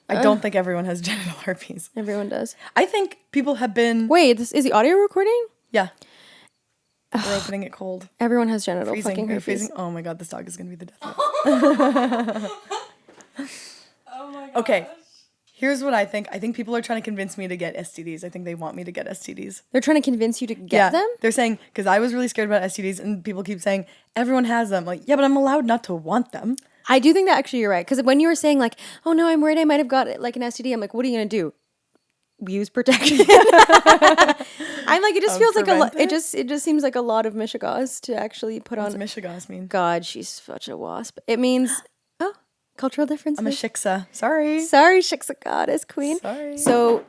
I don't think everyone has genital herpes. Everyone does. I think people have been... Wait, is the audio recording? Yeah. We're opening it cold. Everyone has genital fucking herpes. Freezing. Oh my god, this dog is going to be the death of Oh my god. Okay. Here's what I think. I think people are trying to convince me to get STDs. I think they want me to get STDs. They're trying to convince you to get them? They're saying, because I was really scared about STDs, and people keep saying, everyone has them. Like, yeah, but I'm allowed not to want them. I do think that actually you're right. Because when you were saying like, oh no, I'm worried I might have got like an STD, I'm like, what are you going to do? Use protection. I'm like, it just feels like a lot. It just seems like a lot of mishigas to actually put on. What's mishigas mean? God, she's such a wasp. It means, cultural differences. I'm a shiksa. Sorry, shiksa goddess queen. Sorry. So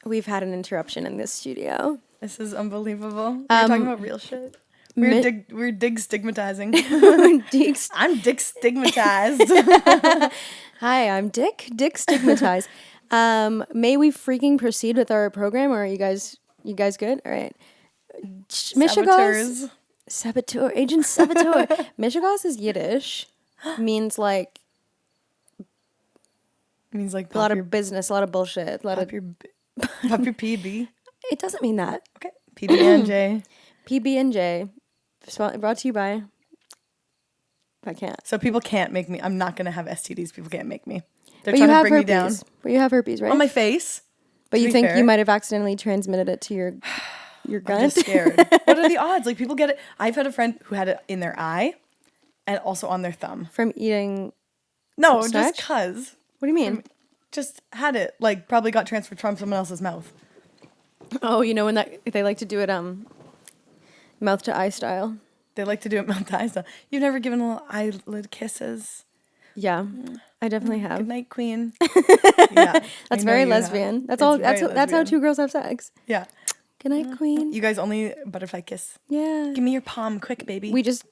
we've had an interruption in this studio. This is unbelievable. We're talking about real shit. We're dig stigmatizing. I'm dick stigmatized. Hi, I'm Dick. Dick stigmatized. May we freaking proceed with our program, or are you guys good? All right. Saboteurs. Saboteur. Agent Saboteur. Mishigas is Yiddish. Means like a lot of business, a lot of bullshit, a lot of your PB. It doesn't mean that. Okay. PB&J. PB&J. Brought to you by. I can't. So people can't make me. I'm not gonna have STDs. People can't make me. They're but trying to bring herpes. me down. But you have herpes, right? On my face. But you think you might have accidentally transmitted it to your gut? I'm just scared. What are the odds? Like, people get it. I've had a friend who had it in their eye and also on their thumb. From eating. No, just cuz. What do you mean? Just had it. Like, probably got transferred from someone else's mouth. Oh, you know when they like to do it mouth to eye style. They like to do it mouth to eye style. You've never given little eyelid kisses? Yeah, I definitely have. Good night, queen. Yeah, that's very lesbian. That's all. That's how two girls have sex. Yeah. Good night, queen. You guys only butterfly kiss. Yeah. Give me your palm, quick, baby. We just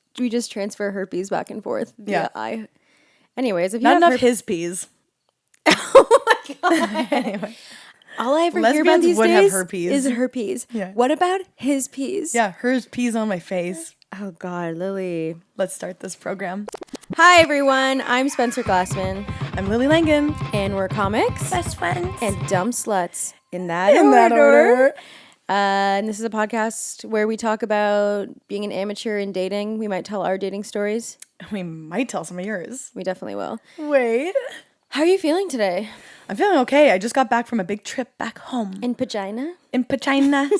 transfer herpes back and forth via eye. Anyways, if you not have enough his peas. Oh my god. Anyway. All I ever hear about these days is herpes. Yeah. What about his peas? Yeah, hers peas on my face. Oh God, Lily. Let's start this program. Hi everyone, I'm Spencer Glassman. I'm Lily Langen. And we're comics. Best friends. And dumb sluts. In that order. And this is a podcast where we talk about being an amateur in dating. We might tell our dating stories. We might tell some of yours. We definitely will. Wait. How are you feeling today? I'm feeling okay. I just got back from a big trip back home. In Pagina? In Pagina.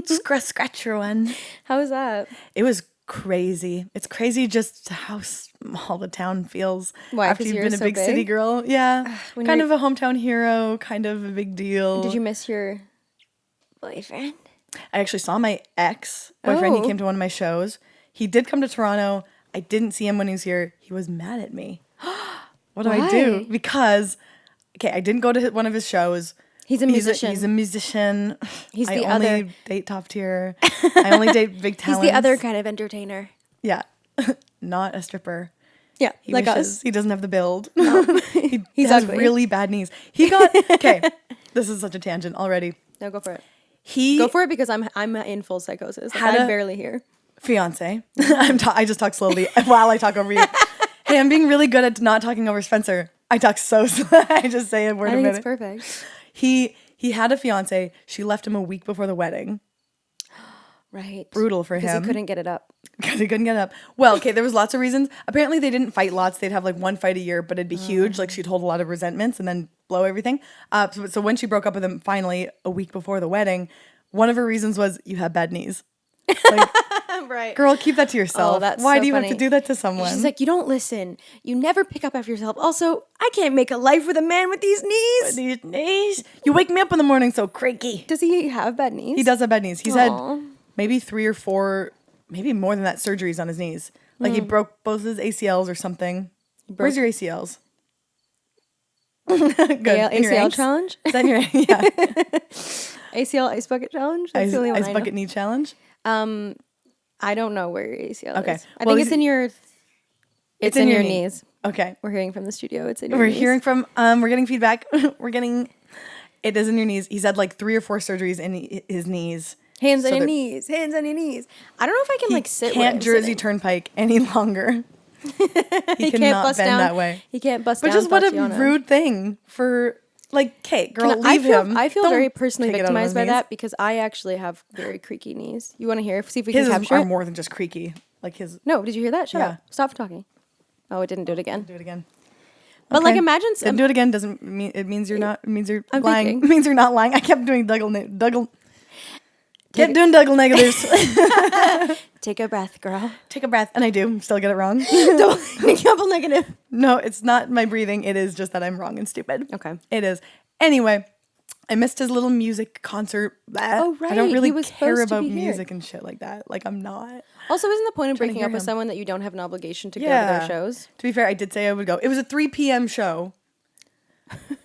Scratch your one. How was that? It was crazy. It's crazy just how small the town feels. Why? After you've been a big city girl. Yeah. Kind of a hometown hero, kind of a big deal. Did you miss your boyfriend? I actually saw my ex-boyfriend. He came to one of my shows. He did come to Toronto. I didn't see him when he was here. He was mad at me. What do I do? Because, I didn't go to one of his shows. He's a musician. He's a musician. He's I the only other. date top tier. I only date big talents. He's the other kind of entertainer. Yeah. Not a stripper. Yeah, He like wishes. us. He doesn't have the build. No. He has ugly. really bad knees. He got... Okay. This is such a tangent already. No, go for it. Go for it because I'm in full psychosis. Like, I'm barely here. Fiance. I just talk slowly while I talk over you. Hey, I'm being really good at not talking over Spencer. I talk so slow. I just say a word a minute. I think it's perfect. He had a fiance. She left him a week before the wedding. Right. Brutal for him. Because he couldn't get it up. Because he couldn't get it up. Well, there was lots of reasons. Apparently they didn't fight lots. They'd have like one fight a year, but it'd be huge. Like she'd hold a lot of resentments and then blow everything. So when she broke up with him finally a week before the wedding, one of her reasons was you have bad knees. Like, right. Girl, keep that to yourself. Oh, that's Why so do you funny. have to do that to someone? She's like, you don't listen. You never pick up after yourself. Also, I can't make a life with a man with these knees. With these knees? You wake me up in the morning so creaky. Does he have bad knees? He does have bad knees. He's had maybe 3 or 4, maybe more than that, surgeries on his knees. Like he broke both his ACLs or something. Where's your ACLs? Good. ACL challenge? Is that your, yeah. ACL ice bucket challenge? That's the only one ice bucket knee challenge? I don't know where your ACL is. I Well, think it's in your... It's in your knees. Okay. We're hearing from the studio. It's in your knees. We're hearing from... we're getting feedback. It is in your knees. He's had like 3 or 4 surgeries in his knees. Hands on your knees. Hands on your knees. I don't know if I can sit. Can't Jersey Turnpike any longer. He cannot bust bend down that way. He can't bust But down. just what a Tatiana. rude thing for, like, Kate, girl, leave him. I feel Don't very personally take it out on victimized his by knees. that because I actually have very creaky knees. You want to hear? See if we His can capture are it. more than just creaky. Like his. No, did you hear that? Shut Yeah. up. Stop talking. Oh, it didn't do it again. Do it again. But like, imagine Didn't do it again doesn't mean it means you're not. It means you're I'm lying. thinking. It means you're not lying. I kept doing Dougal. Kept doing Dougal negatives. Take a breath, girl. Take a breath, and I do. Still get it wrong. Double negative. No, it's not my breathing. It is just that I'm wrong and stupid. Okay. It is. Anyway, I missed his little music concert. Oh, I don't right. really He was care supposed to about be here. music and shit like that. Like, I'm not. Also, isn't the point of Trying to breaking hear up with him. someone that you don't have an obligation to go to their shows? To be fair, I did say I would go. It was a 3 p.m. show.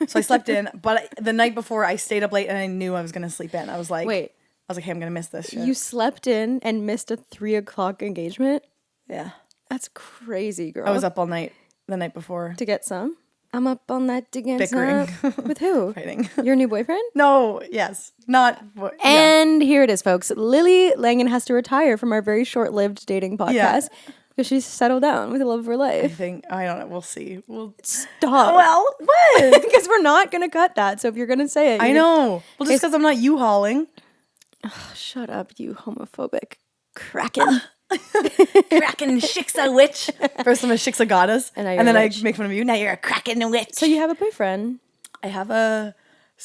So I slept in, but the night before I stayed up late and I knew I was going to sleep in. I was like, Wait. I was like, hey, I'm going to miss this shit. You slept in and missed a 3:00 engagement? Yeah. That's crazy, girl. I was up all night the night before. to get some. I'm up all night to get Bickering. some. With who? Fighting. Your new boyfriend? No, yes. Not. Yeah. And here it is, folks. Lily Langen has to retire from our very short-lived dating podcast because she's settled down with the love of her I life. think, I don't know. We'll see. We'll Stop. Well, what? Because we're not going to cut that. So if you're going to say it. I know. Well, just because I'm not U-hauling. Shut up, you homophobic kraken. Cracking shiksa witch. First I'm a shiksa goddess. And now you're And then a I witch. make fun of you. Now you're a cracking witch. So you have a boyfriend. I have a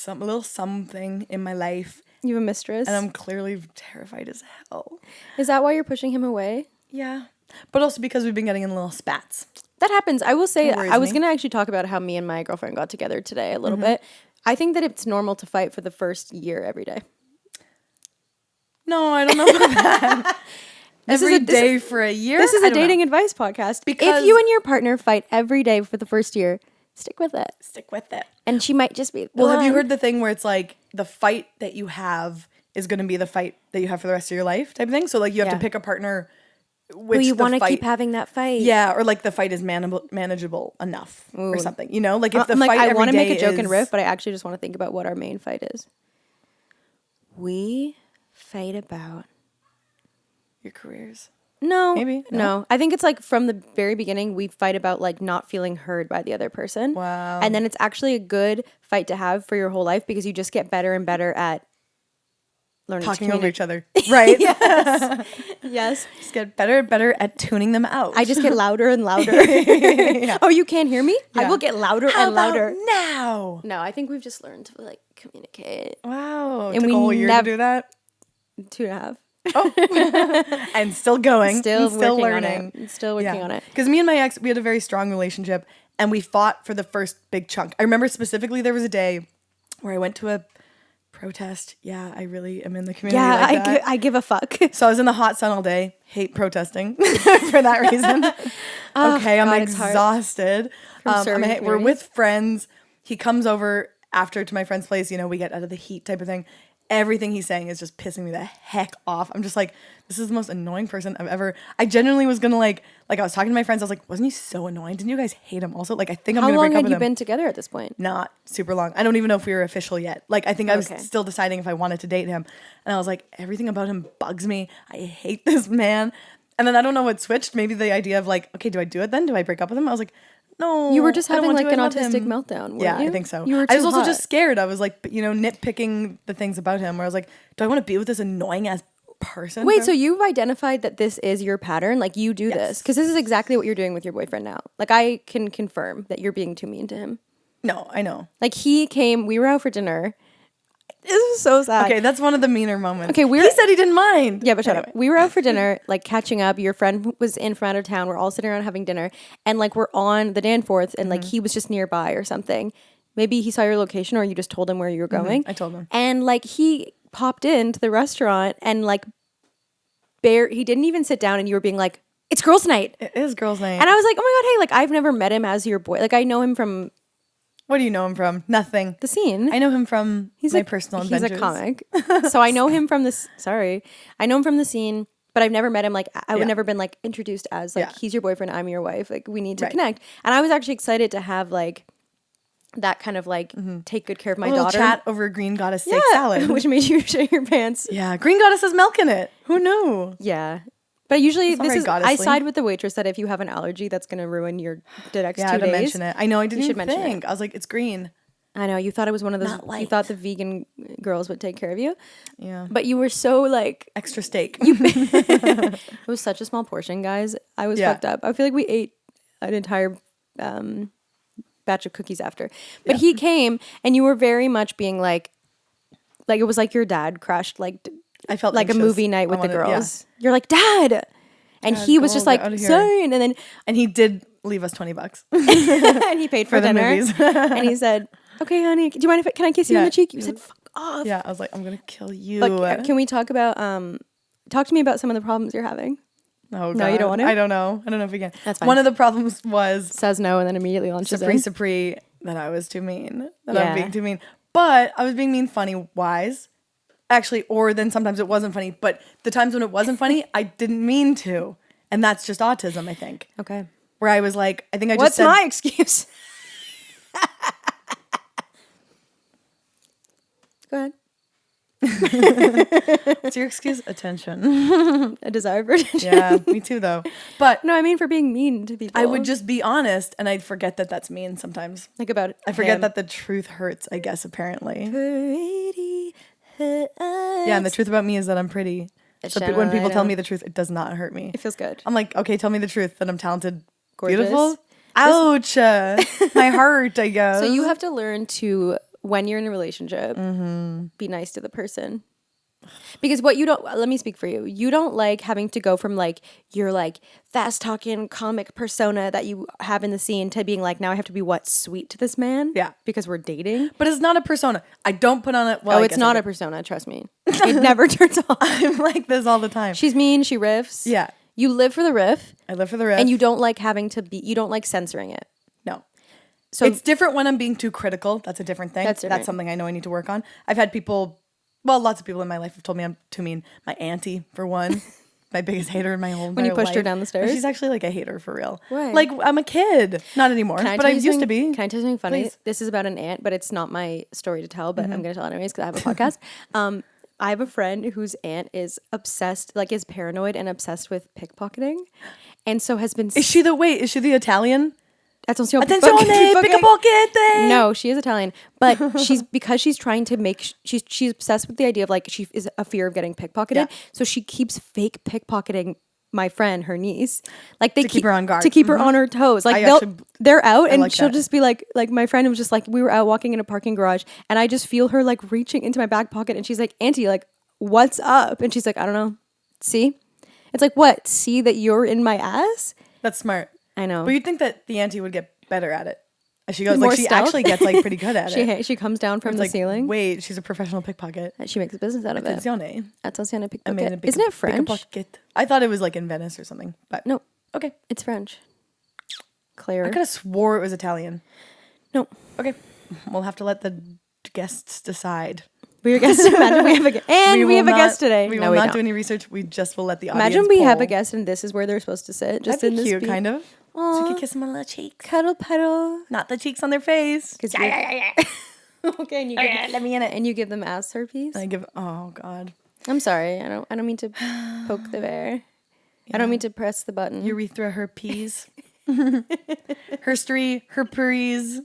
little something in my life. You have a mistress. And I'm clearly terrified as hell. Is that why you're pushing him away? Yeah. But also because we've been getting in little spats. That happens. I will say, It worries I was me. going to actually talk about how me and my girlfriend got together today a little bit. I think that it's normal to fight for the first year every day. No, I don't know about that. Every day for a year? This is I a don't know. dating advice podcast. Because- if you and your partner fight every day for the first year, stick with it. Stick with it. And she might just be. Well, have you heard the thing where it's like the fight that you have is going to be the fight that you have for the rest of your life type of thing? So like you have Yeah. to pick a partner which you the want to fight- keep having that fight? Yeah, or like the fight is manageable enough or something. You know, like if the I'm like, fight I every want to make day a joke is, and riff, but I actually just want to think about what our main fight is. We fight about. your careers. No, Maybe, no? no. I think it's like from the very beginning, we fight about like not feeling heard by the other person. Wow. And then it's actually a good fight to have for your whole life because you just get better and better at learning Talking to over communicate. each other. Right. Yes. Just get better and better at tuning them out. I just get louder and louder. Oh, you can't hear me? I Yeah. will get louder How and louder. about now? No, I think we've just learned to like communicate. Wow. And Took we a whole year nev- to do that. 2.5. And still going. Still and still working on learning. it. Still working on it. Because me and my ex, we had a very strong relationship and we fought for the first big chunk. I remember specifically there was a day where I went to a protest. Yeah, I really am in the community Yeah, like that. I give a fuck. So I was in the hot sun all day. Hate protesting for that reason. Okay, I'm God, it's hard. exhausted. serving We're communities. with friends. He comes over after to my friend's place. You know, we get out of the heat type of thing. Everything he's saying is just pissing me the heck off. I'm just like, this is the most annoying person I've ever. I genuinely was gonna like I was talking to my friends. I was like, wasn't he so annoying? Didn't you guys hate him also? Like, I think I'm How gonna long break up had with you him. been together at this point? Not super long. I don't even know if we were official yet. Like, I think I was Okay. still deciding if I wanted to date him. And I was like, everything about him bugs me. I hate this man. And then I don't know what switched. Maybe the idea of like, okay, do I do it then? Do I break up with him? I was like, no. You were just I don't having want like to. an I love autistic him. meltdown, weren't Yeah, you? I think so. You were I was too also hot. just scared. I was like, nitpicking the things about him where I was like, do I want to be with this annoying ass person? Wait, so you've identified that this is your pattern? Like you do this? Because this is exactly what you're doing with your boyfriend now. Like I can confirm that you're being too mean to him. No, I know. Like we were out for dinner. This is so sad. Okay, that's one of the meaner moments. Okay, he said he didn't mind. Yeah, but shut up. Anyway. We were out for dinner, like catching up. Your friend was in from out of town. We're all sitting around having dinner, and like we're on the Danforth, and like he was just nearby or something. Maybe he saw your location, or you just told him where you were going. I told him. and like he popped into the restaurant, and like he didn't even sit down, and you were being like, "It's girls' night," It is girls' night. and I was like, "Oh my god, hey!" Like I've never met him as your boy. Like I know him from What do you know him from? Nothing. the scene. I know him from my a- personal he's adventures. a comic. So I know him from this. Sorry, I know him from the scene, but I've never met him. Like I would Yeah. never been like introduced as like Yeah. he's your boyfriend, I'm your wife. Like we need to Right. connect. And I was actually excited to have like that kind of like take good care of my A little daughter. chat over green goddess steak Yeah, salad. which made you shit your pants. Yeah, green goddess has milk in it. Who knew? Yeah, But usually That's not very I goddessly. side with the waitress that if you have an allergy, that's going to ruin your the next 2 days. to mention it. I know. I didn't should even mention think. it. I was like, it's green. I know you thought it was one of those. Not You white. thought the vegan girls would take care of you, Yeah. but you were so like Extra steak. it was such a small portion, guys. I was Yeah. fucked up. I feel like we ate an entire batch of cookies after. But he came, and you were very much being like it was like your dad crashed like I felt like anxious. a movie night I with the wanted- yeah. girls. You're like, Dad, and Dad, he was go, just get like, outta here. sorry, and then And he did leave us $20. and he paid for the dinner, movies. and he said, "Okay, honey, do you mind if can I kiss you on Yeah. the cheek?" You said, "Fuck off." Yeah, I was like, I'm gonna kill you. But can we talk about talk to me about some of the problems you're having? Oh, God. No, you don't want to? I don't know if we can. That's fine. One of the problems was Says no and then immediately launches in. Sapri that I was too mean. That Yeah. I'm being too mean. But I was being mean funny wise. Actually, or then sometimes it wasn't funny. But the times when it wasn't funny, I didn't mean to. And that's just autism, I think. Okay. Where I was like, I think I just What's said, my excuse? Go ahead. what's your excuse? Attention. A desire for attention. Yeah, me too though. But No, I mean for being mean to people. I would just be honest and I'd forget that that's mean sometimes. like about I forget him. that the truth hurts, I guess, apparently. Pretty hurts. Yeah, and the truth about me is that I'm pretty. So Shannon, when people I tell know. me the truth, it does not hurt me. It feels good. I'm like, okay, tell me the truth that I'm talented, Gorgeous. beautiful. Ouch, my heart, I guess. So you have to learn to, when you're in a relationship, Mm-hmm. be nice to the person. Because what you don't, let me speak for you. You don't like having to go from like your like fast talking comic persona that you have in the scene to being like, now I have to be what, sweet to this man? Yeah. Because we're dating. But it's not a persona. I don't put on it. Well, Oh, I it's guess not I a do. persona, trust me. It never turns off. I'm like this all the time. She's mean, she riffs. Yeah. You live for the riff. I live for the riff. And you don't like having to be, you don't like censoring it. No. So It's different when I'm being too critical. That's a different thing. That's different. That's something I know I need to work on. I've had people, well, lots of people in my life have told me I'm too mean. My auntie, for one. My biggest hater in my whole When you entire pushed her life. down the stairs? She's actually like a hater for real. Why? Like I'm a kid. Not anymore. Can I But tell I you used to something- be. Can I tell you something funny? Please. This is about an aunt, but it's not my story to tell, but Mm-hmm. I'm going to tell it anyways because I have a podcast. I have a friend whose aunt is obsessed, like is paranoid and obsessed with pickpocketing. And so has been... Is she the Italian? Attenzione, Attenzione, pickpocket. No, she is Italian, but because she's trying to make she's obsessed with the idea of like she is a fear of getting pickpocketed, Yeah. so she keeps fake pickpocketing my friend, her niece, like they keep her on guard. to keep her on her toes. Like they're out, and like she'll that. just be like my friend was just like we were out walking in a parking garage, and I just feel her like reaching into my back pocket, and she's like, Auntie, like what's up? And she's like, I don't know. See, it's like what? See that you're in my ass. That's smart. I know. But you'd think that the auntie would get better at it. As she goes, More like she stealth? actually gets like pretty good at it. She comes down from It's the like, ceiling. wait, she's a professional pickpocket. She makes a business out of it. Attenzione. Attenzione, I pickpocket. made a pick- Isn't it French? pickpocket. I thought it was like in Venice or something. But No, okay. it's French. Claire. I could have swore it was Italian. No. Okay. We'll have to let the guests decide. We're guests. Imagine we have a guest. And we will have a not- guest today. We No, will not don't. do any research. We just will let the audience Imagine we have a poll. guest and this is where they're supposed to sit. Just That'd in be this cute, kind of. So you Aw. could kiss them on the cheeks. Cuddle puddle. Not the cheeks on their face. Okay, and you give, let me in it. And you give them ass herpes. I give. Oh God. I'm sorry. I don't mean to poke the bear. I don't mean to press the button. Urethra herpes. herpes.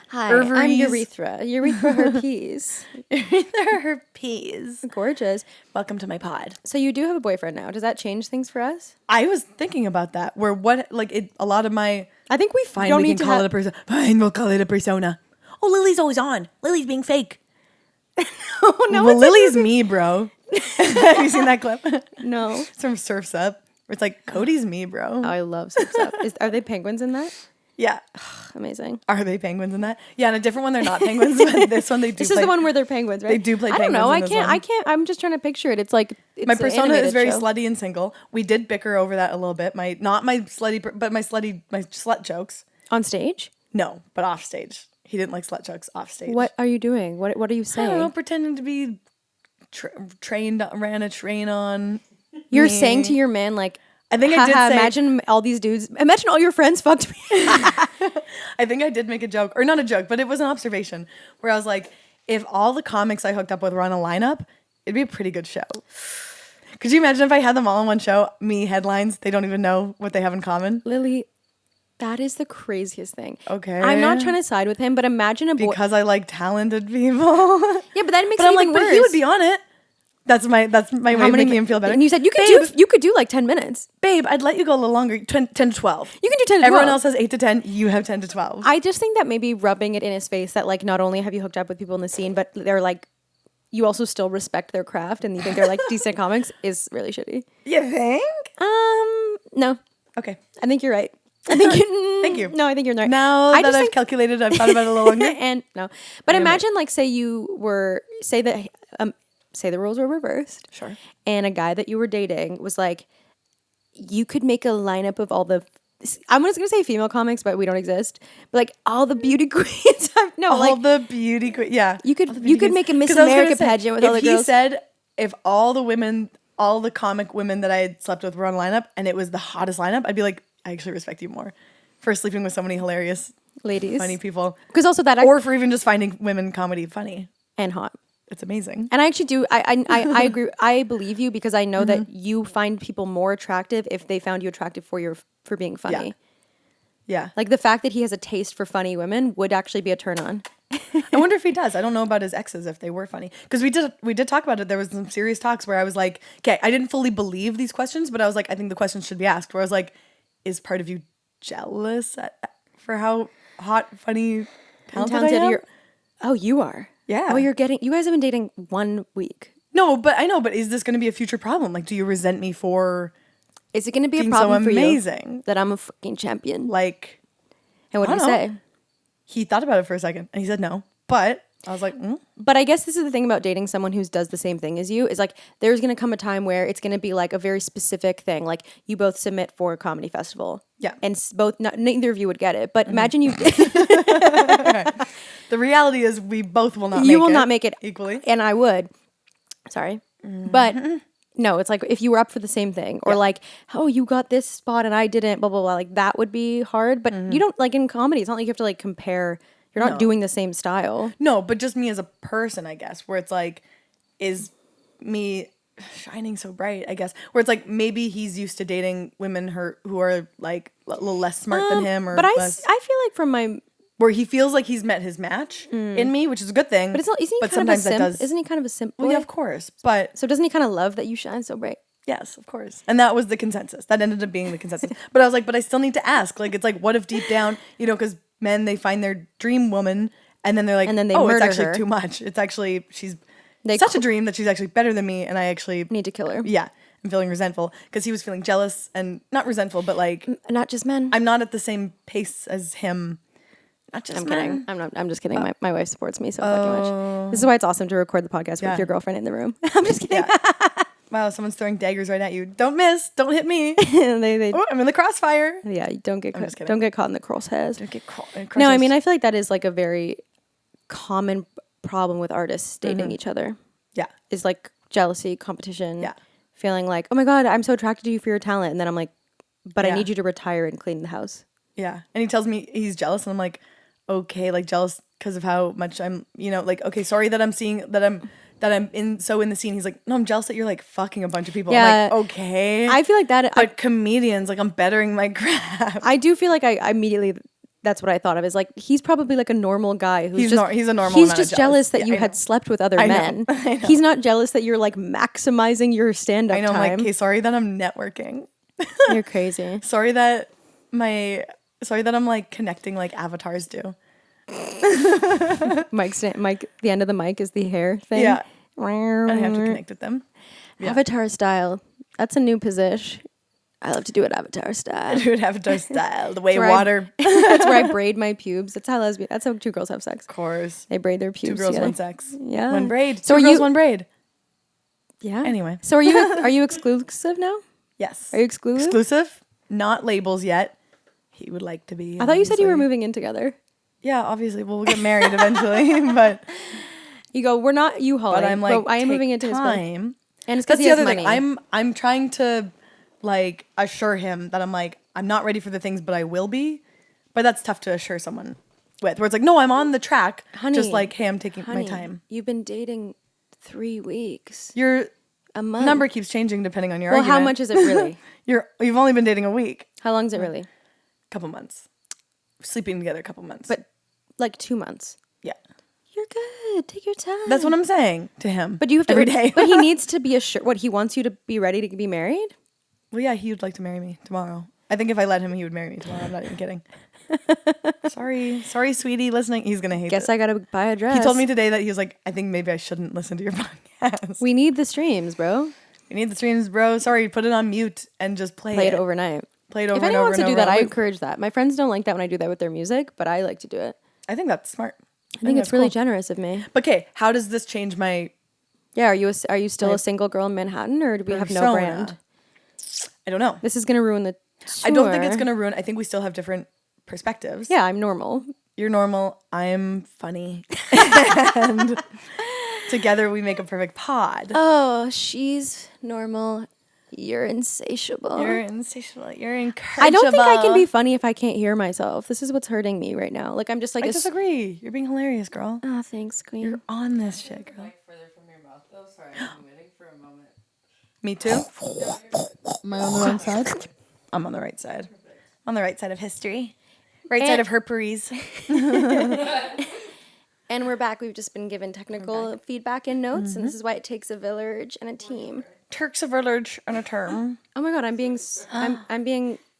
Hi, I'm ovaries. urethra. Urethra herpes. Urethra herpes. Gorgeous. Welcome to my pod. So you do have a boyfriend now. Does that change things for us? I was thinking about that. Where what like it? A lot of my I think we fine. don't We need can to call have, it a persona. Fine, we'll call it a persona. Oh, Lily's always on. Lily's being fake. Oh, no, well, it's Lily's me, bro. Have you seen that clip? no. It's from Surf's Up. Where it's like Cody's me, bro. Oh, I love Surf's Up. Are they penguins in that? Yeah. Amazing. Are they penguins in that? Yeah, and a different one they're not penguins, but this one they do. This is the one where they're penguins, right? They do play I don't know. penguins I in this can't. one. I can't. I'm just trying to picture it. It's like it's My an persona is animated very show. slutty and single. We did bicker over that a little bit. Not my slutty, but my slut jokes. On stage. No, but off stage. He didn't like slut jokes off stage. What are you doing? What are you I don't saying? know, pretending to be ran a train on. You're me. saying to your man like, I think I did say. imagine all these dudes. Imagine all your friends fucked me. I think I did make a joke, or not a joke, but it was an observation where I was like, if all the comics I hooked up with were on a lineup, it'd be a pretty good show. Could you imagine if I had them all in one show? Me headlines. They don't even know what they have in common. Lily, that is the craziest thing. Okay. I'm not trying to side with him, but imagine a boy. Because I like talented people. Yeah, but that makes but I'm it like, even but worse. he would be on it. That's my way of making him feel better. And you said you could do like 10 minutes. Babe, I'd let you go a little longer. 10 to 12. You can do 10 to 12. Everyone else has 8 to 10. You have 10 to 12. I just think that maybe rubbing it in his face that like not only have you hooked up with people in the scene, but they're like, you also still respect their craft and you think they're like decent comics is really shitty. You think? No. Okay. I think you're right. I think Thank you. No, I think you're right. Now that I've calculated, I've thought about it a little longer. And no. But imagine like say the roles were reversed. Sure. And a guy that you were dating was like, you could make a lineup of all the, I'm just going to say female comics, but we don't exist. But like all the beauty queens. The beauty queens. Yeah. You could make a Miss America pageant with all the girls. If he said, if all the comic women that I had slept with were on a lineup and it was the hottest lineup, I'd be like, I actually respect you more for sleeping with so many hilarious ladies, funny people. Because also that, or for even just finding women comedy funny and hot. It's amazing. And I actually do. I agree. I believe you because I know that you find people more attractive if they found you attractive for being funny. Yeah. Like the fact that he has a taste for funny women would actually be a turn on. I wonder if he does. I don't know about his exes if they were funny because we did talk about it. There was some serious talks where I was like, okay, I didn't fully believe these questions, but I was like, I think the questions should be asked. Where I was like, is part of you jealous for how hot, funny, talented I am? Oh, you are. Yeah. Oh, you guys have been dating 1 week. No, but I know. But is this going to be a future problem? Like, do you resent me for? Is it going to be a being problem so for amazing? You that I'm a fucking champion? Like, and what did he say? He thought about it for a second and he said no. But I was like, But I guess this is the thing about dating someone who does the same thing as you is like there's going to come a time where it's going to be like a very specific thing. Like you both submit for a comedy festival. Yeah. And neither of you would get it. But imagine you. The reality is we both will not make it. You will not make it equally. And I would. Sorry. But no, it's like if you were up for the same thing or like, oh, you got this spot and I didn't, blah, blah, blah. Like that would be hard. But you don't like in comedy. It's not like you have to like compare. You're not doing the same style. No, but just me as a person, I guess, where it's like, is me shining so bright, I guess, where it's like maybe he's used to dating women who are like a little less smart than him or but less, I feel like from my where he feels like he's met his match in me, which is a good thing. but it's not, isn't he but kind of a sometimes simp? that does. Isn't he kind of a simp boy? Well, yeah, of course. But So doesn't he kind of love that you shine so bright? yes, of course. And that was the consensus. That ended up being the consensus. But I was like, but I still need to ask. Like, it's like, what if deep down, because men, they find their dream woman and then they're like, And then they oh, it's murder actually her. too much. It's actually, she's They such a dream that she's actually better than me. And I actually Need to kill her. Yeah. I'm feeling resentful because he was feeling jealous and not resentful, but like, Not just men. I'm not at the same pace as him. Not just I'm men. kidding. I'm just kidding. My wife supports me so fucking much. This is why it's awesome to record the podcast with your girlfriend in the room. I'm just kidding. Yeah. Wow, someone's throwing daggers right at you. Don't miss. Don't hit me. they Oh, I'm in the crossfire. Yeah, you don't get just kidding. don't get caught in the crosshairs. Don't get caught. No, I mean I feel like that is like a very common problem with artists dating each other. Yeah. Is like jealousy, competition. Yeah. Feeling like, oh my God, I'm so attracted to you for your talent. And then I'm like, but I Yeah. need you to retire and clean the house. Yeah. And he tells me he's jealous and I'm like, okay, like jealous because of how much I'm, like, okay, sorry that I'm seeing that I'm in the scene. He's like, no, I'm jealous that you're like fucking a bunch of people. Yeah. I'm like, okay. I feel like that. But comedians, like I'm bettering my craft. I do feel like I immediately, that's what I thought of is like, he's probably like a normal guy who's He's a normal He's amount just of jealous that Yeah, you I had know. slept with other I know. men. I know. He's not jealous that you're like maximizing your stand-up I know. I'm time. like, okay, sorry that I'm networking. You're crazy. Sorry that I'm like connecting like avatars do. Mike, the end of the mic is the hair thing. Yeah. I have to connect with them. Yeah. Avatar style. That's a new position. I love to do it avatar style. Do it avatar style, the way That's where water. That's where I braid my pubes. That's how two girls have sex. Of course. They braid their pubes. 2 girls, together. 1 sex. Yeah. 1 braid. So 2 are girls, you- 1 braid. Yeah. Anyway. So are you exclusive now? Yes. Are you exclusive? Exclusive? Not labels yet. He would like to be. I thought you said you were obviously. moving in together. Yeah, obviously. We'll get married eventually, but You go, we're not U-hauling, I'm like, I am take moving into his place. time. And it's because That's he the has other money. thing. I'm trying to like assure him that I'm like, I'm not ready for the things, but I will be. But that's tough to assure someone with. Where it's like, no, I'm on the track. Honey, just like, hey, I'm taking Honey, my time. You've been dating 3 weeks. You're A month. Number keeps changing depending on your Well, argument. how much is it really? You've only been dating a week. How long is it really? Couple months. Sleeping together a couple months. But like 2 months. yeah. You're good. Take your time. That's what I'm saying to him. But you have to every day. But he needs to be assured. What, he wants you to be ready to be married? Well, yeah, he would like to marry me tomorrow. I think if I let him, he would marry me tomorrow. I'm not even kidding. Sorry, sweetie, listening. He's gonna hate Guess it. I gotta buy a dress. He told me today that he was like, I think maybe I shouldn't listen to your podcast. We need the streams, bro. We need the streams, bro. Sorry, put it on mute and just play Play it overnight. Play it over If and anyone over wants and to do over. that, I encourage that. My friends don't like that when I do that with their music, but I like to do it. I think that's smart. I think it's that's really cool. generous of me. But okay, how does this change my Yeah, are you still My a single girl in Manhattan, or do we have no persona? brand? I don't know. This is gonna ruin the I don't think tour. it's gonna ruin. I think we still have different perspectives. Yeah, I'm normal. You're normal. I'm funny. And together we make a perfect pod. Oh, she's normal. You're insatiable. You're insatiable. You're encourageable. I don't think I can be funny if I can't hear myself. This is what's hurting me right now. Like I'm just like I disagree. You're being hilarious, girl. Oh, thanks, queen. You're on this shit, girl. Mic further from your mouth though. Sorry, I'm waiting for a moment. Me too. Am I on the wrong side? I'm on the right side. On the right side of history. Right side of herpes. And we're back. We've just been given technical feedback and notes, and this is why it takes a village and a team. Turks of village and a term. Oh my god, I'm being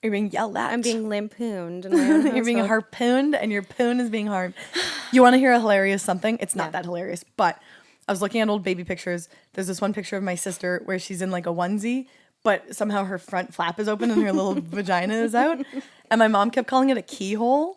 You're being yelled at. I'm being lampooned. In my own You're being household. harpooned and your poon is being harmed. You want to hear a hilarious something? It's not that hilarious, but I was looking at old baby pictures. There's this one picture of my sister where she's in like a onesie, but somehow her front flap is open and her little vagina is out. And my mom kept calling it a keyhole.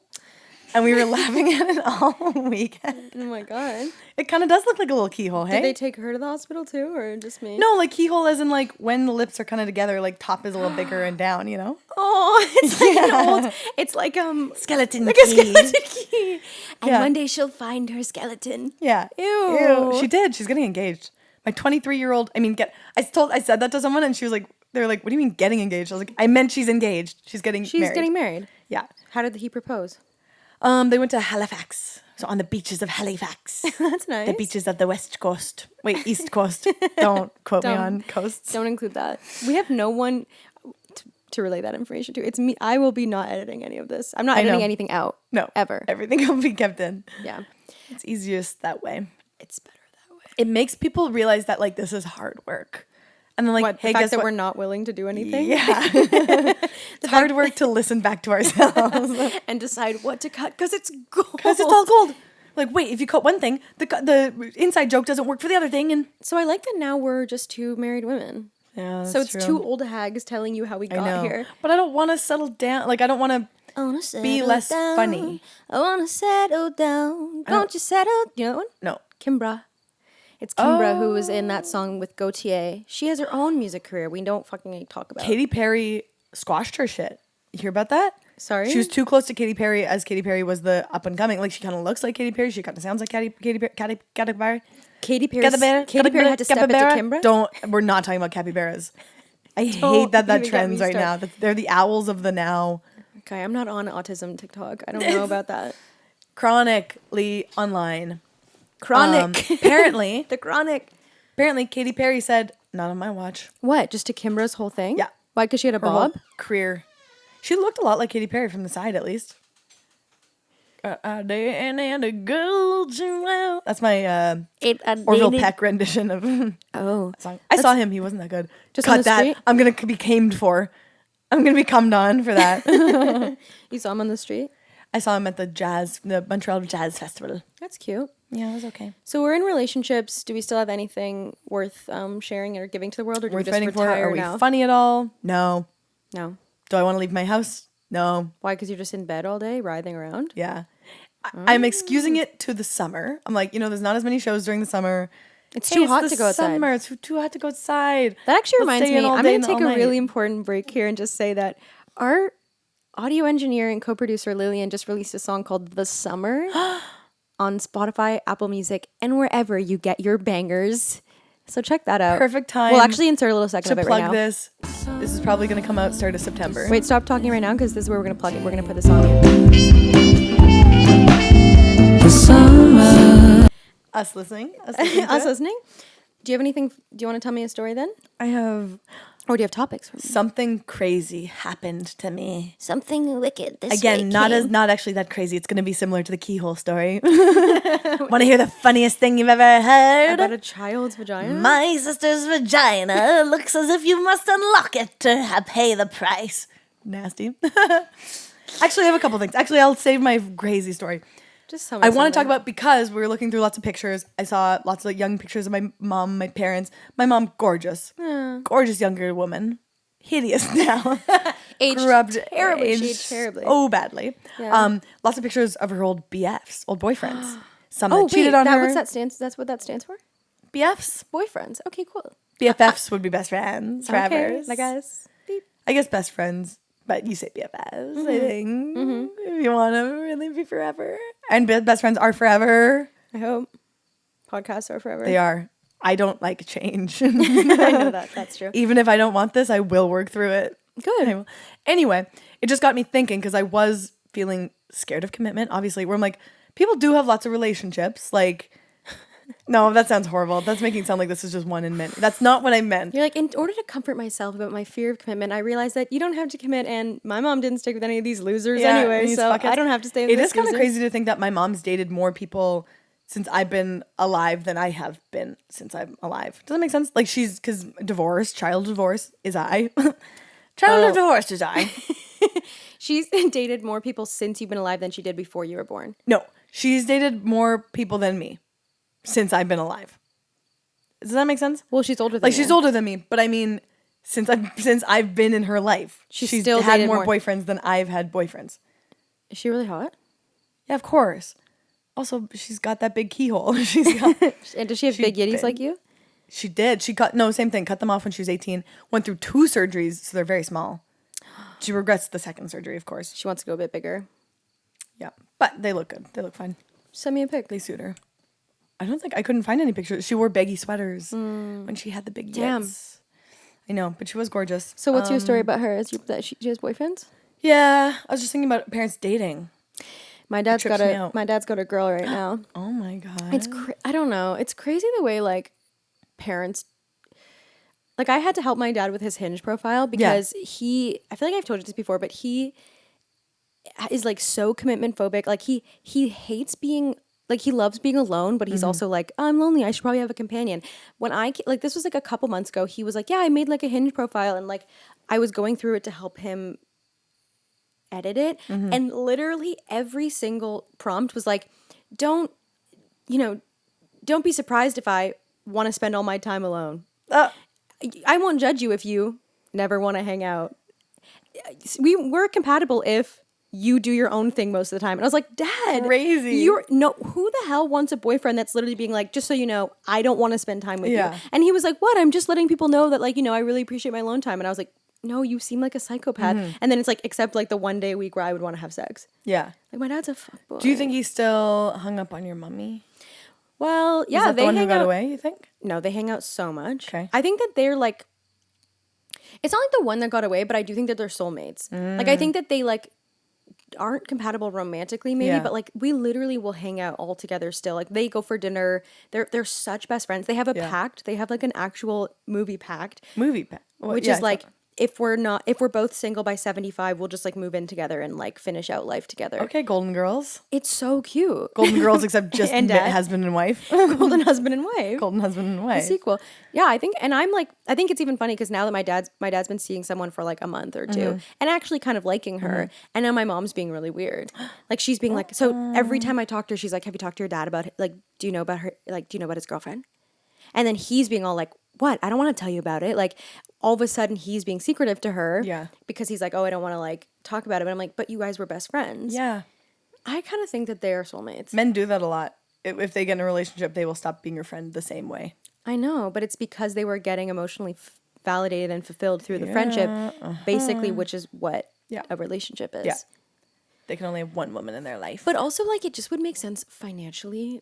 And we were laughing at it all weekend. Oh my god. It kind of does look like a little keyhole, hey? Did they take her to the hospital too, or just me? No, like keyhole as in like when the lips are kind of together, like top is a little bigger and down, you know? Oh, it's like an old. It's like Skeleton like key. a skeleton key. And Yeah. one day she'll find her skeleton. Yeah. Ew. She did. She's getting engaged. My 23-year-old, I said that to someone and she was like, they were like, what do you mean getting engaged? I was like, I meant she's engaged. She's getting married. Yeah. How did he propose? They went to Halifax. So on the beaches of Halifax. That's nice. The beaches of the West Coast. Wait, East Coast. Don't quote me on coasts. Don't include that. We have no one to relay that information to. It's me. I will be not editing any of this. I'm not editing know. anything out. No. Ever. Everything will be kept in. Yeah. It's easiest that way. It's better that way. It makes people realize that like this is hard work. And then like, What, hey, the fact guess that what? we're not willing to do anything? Yeah. It's hard work to listen back to ourselves. And decide what to cut because it's gold. Because it's all gold. Like, wait, if you cut one thing, the inside joke doesn't work for the other thing. And So I like that now we're just two married women. yeah, So it's two old hags telling you how we got here. But I don't want to settle down. Like, I don't want to I wanna settle be less down. funny. I wanna settle down. Don't you settle? You know that one? No. Kimbra. It's Kimbra who was in that song with Gautier. She has her own music career. We don't fucking talk about. Katy Perry squashed her shit. You hear about that? Sorry? She was too close to Katy Perry as Katy Perry was the up and coming. Like, she kind of looks like Katy Perry. She kind of sounds like Katy Perry. Katy Perry Capybara. had to step into Kimbra. We're not talking about capybaras. I hate Don't that even get trends me right now. started. They're the owls of the now. Okay, I'm not on autism TikTok. I don't know about that. Chronically online. Chronic. Apparently, The chronic. Katy Perry said, not on my watch. What? Just to Kimbra's whole thing? Yeah. Why? Because she had a Her whole bob? career. She looked a lot like Katy Perry from the side, at least. And a gold jewel. That's my Orville Peck rendition of Oh. song. I saw him. He wasn't that good. Just on Cut the that. street? I'm going to be camed for. I'm going to be cummed on for that. You saw him on the street? I saw him at the Montreal Jazz Festival. That's cute. Yeah, it was okay. So we're in relationships. Do we still have anything worth sharing or giving to the world, or do We're we just fighting for it. retire Are we now? funny at all? No. No. Do I want to leave my house? No. Why? Because you're just in bed all day, writhing around? Yeah. I'm excusing it to the summer. I'm like, there's not as many shows during the summer. It's too hot the to go outside. Summer. It's too hot to go outside. That actually We'll reminds stay me, in all I'm day going and to take all a really night. important break here and just say that our audio engineer and co-producer Lillian just released a song called The Summer on Spotify, Apple Music, and wherever you get your bangers. So check that out. Perfect time We'll actually insert a little second to of it plug right now. this. This is probably going to come out start of September. Wait, stop talking right now because this is where we're going to plug it. We're going to put the song in. Us listening. Us listening. to Us it. listening? Do you have anything? Do you want to tell me a story then? I have Or do you have topics for me? something crazy happened to me. Something wicked. Again, not actually that crazy. It's going to be similar to the keyhole story. Want to hear the funniest thing you've ever heard? About a child's vagina? My sister's vagina looks as if you must unlock it to pay the price. Nasty. Actually, I have a couple things. Actually, I'll save my crazy story. Just some. I want to talk about, because we were looking through lots of pictures. I saw lots of like, young pictures of my mom, my parents. My mom, gorgeous. Gorgeous younger woman. Hideous now. Aged Corrupt. terribly. She aged terribly. Oh, badly. Yeah. Lots of pictures of her old BFs, old boyfriends. Some that cheated on her. What's that stands? That's what that stands for? BFs? Boyfriends. Okay, cool. BFFs would be best friends. Forever. Okay, like us. Beep. I guess best friends, but you say BFFs, I think. If you want to really be forever. And best friends are forever. I hope. Podcasts are forever. They are. I don't like change. I know that. That's true. Even if I don't want this, I will work through it. Good. I will. Anyway, it just got me thinking, because I was feeling scared of commitment, obviously, where I'm like, people do have lots of relationships. Like, no, that sounds horrible. That's making it sound like this is just one in many. That's not what I meant. You're like, in order to comfort myself about my fear of commitment, I realized that you don't have to commit, and my mom didn't stick with any of these losers anyway, these so fuckheads. I don't have to stay with It this is kind of loser. crazy to think that my mom's dated more people since I've been alive than I have been since I'm alive. Does that make sense? Like, she's, because divorce, child divorce is I. Child of divorce is I. She's dated more people since you've been alive than she did before you were born. No, she's dated more people than me since I've been alive. Does that make sense? Well, she's older than Like, you. she's older than me, but I mean, since I've been in her life, She's she's still had dated more more. boyfriends than I've had boyfriends. Is she really hot? Yeah, of course. Also, she's got that big keyhole. She's got. And does she have big yitties like you? She did. Same thing. Cut them off when she was 18. Went through 2 surgeries, so they're very small. She regrets the second surgery, of course. She wants to go a bit bigger. Yeah, but they look good. They look fine. Send me a pic. They suit her. I couldn't find any pictures. She wore baggy sweaters when she had the big Damn. yits. I know, but she was gorgeous. So what's your story about her? That she has boyfriends? Yeah, I was just thinking about parents dating. My dad's trips got me a out. my dad's got a girl right now. Oh my god. It's I don't know. It's crazy the way like parents. Like I had to help my dad with his Hinge profile because I feel like I've told you this before, but he is like so commitment phobic. Like he hates being like he loves being alone, but he's also like, oh, I'm lonely. I should probably have a companion. When this was like a couple months ago, he was like, yeah, I made like a Hinge profile, and like I was going through it to help him edit it, and literally every single prompt was like, don't be surprised if I want to spend all my time alone. I won't judge you if you never want to hang out. We're compatible if you do your own thing most of the time. And I was like, Dad, Crazy. who the hell wants a boyfriend that's literally being like, just so you know, I don't want to spend time with Yeah. you. And he was like, what? I'm just letting people know that like, I really appreciate my alone time. And I was like, no, you seem like a psychopath. And then it's like, except like the one day a week where I would want to have sex. Yeah. Like my dad's a fuckboy. Do you think he's still hung up on your mummy? Well, yeah, Is that they the one who hang got out. away, you think? No, they hang out so much. Okay. I think that they're like, it's not like the one that got away, but I do think that they're soulmates. Like I think that they like aren't compatible romantically maybe, but like we literally will hang out all together still. Like they go for dinner. They're such best friends. They have a pact. They have like an actual movie pact, Movie pack. which is like if we're both single by 75, we'll just like move in together and like finish out life together. Okay, Golden Girls. It's so cute. Golden Girls, except just And dad. husband and wife. Golden husband and wife. Golden husband and The wife. sequel. Yeah, I think it's even funny because now that my dad's been seeing someone for like a month or two and actually kind of liking her, and now my mom's being really weird. Like she's being like, so every time I talk to her, she's like, have you talked to your dad about like, do you know about her? Like, do you know about his girlfriend? And then he's being all like, what? I don't want to tell you about it. Like all of a sudden he's being secretive to her. Yeah. Because he's like, oh, I don't want to like talk about it. But I'm like, but you guys were best friends. Yeah. I kind of think that they are soulmates. Men do that a lot. If they get in a relationship, they will stop being your friend the same way. I know, but it's because they were getting emotionally validated and fulfilled through the friendship, basically, which is what a relationship is. Yeah. They can only have one woman in their life. But also, like, it just would make sense financially.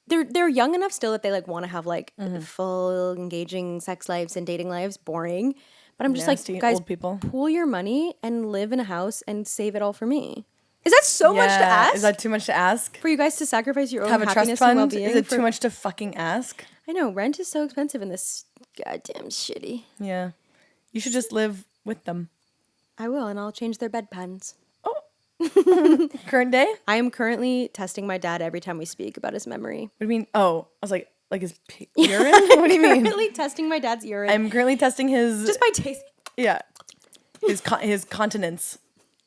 They're young enough still that they like want to have like full engaging sex lives and dating lives. Boring, but I'm just Nasty like, guys, old people. pool your money and live in a house and save it all for me. Is that so much to ask? Is that too much to ask? For you guys to sacrifice your own Have a happiness trust and fund? well-being? Is it too much to fucking ask? I know, rent is so expensive in this goddamn shitty. Yeah. You should just live with them. I will, and I'll change their bedpans. Current day? What I am currently testing my dad every time we speak about his memory. do you mean? Oh, I was like his urine? What do you mean? Currently testing my dad's urine. I'm currently testing his... Just by taste. Yeah. His continence.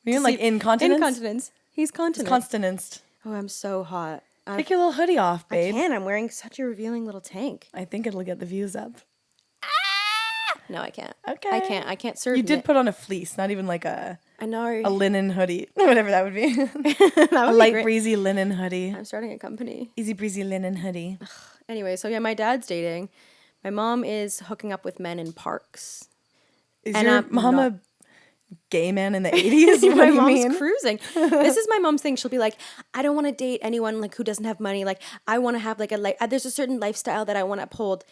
You mean like incontinence? Incontinence. He's continent. Continenced. Oh, I'm so hot. Take your little hoodie off, I babe. can. I'm wearing such a revealing little tank. I think it'll get the views up. No, I can't. Okay. I can't serve You did it. put on a fleece, not even like a I know. linen hoodie. Whatever that would be. That A would be light great. breezy linen hoodie. I'm starting a company. Easy breezy linen hoodie. Anyway, so yeah, my dad's dating. My mom is hooking up with men in parks. Is And your I'm mom not- a gay man in the 80s? What My do you mom's mean? cruising. This is my mom's thing. She'll be like, I don't want to date anyone like who doesn't have money. Like I want to have like there's a certain lifestyle that I want to uphold.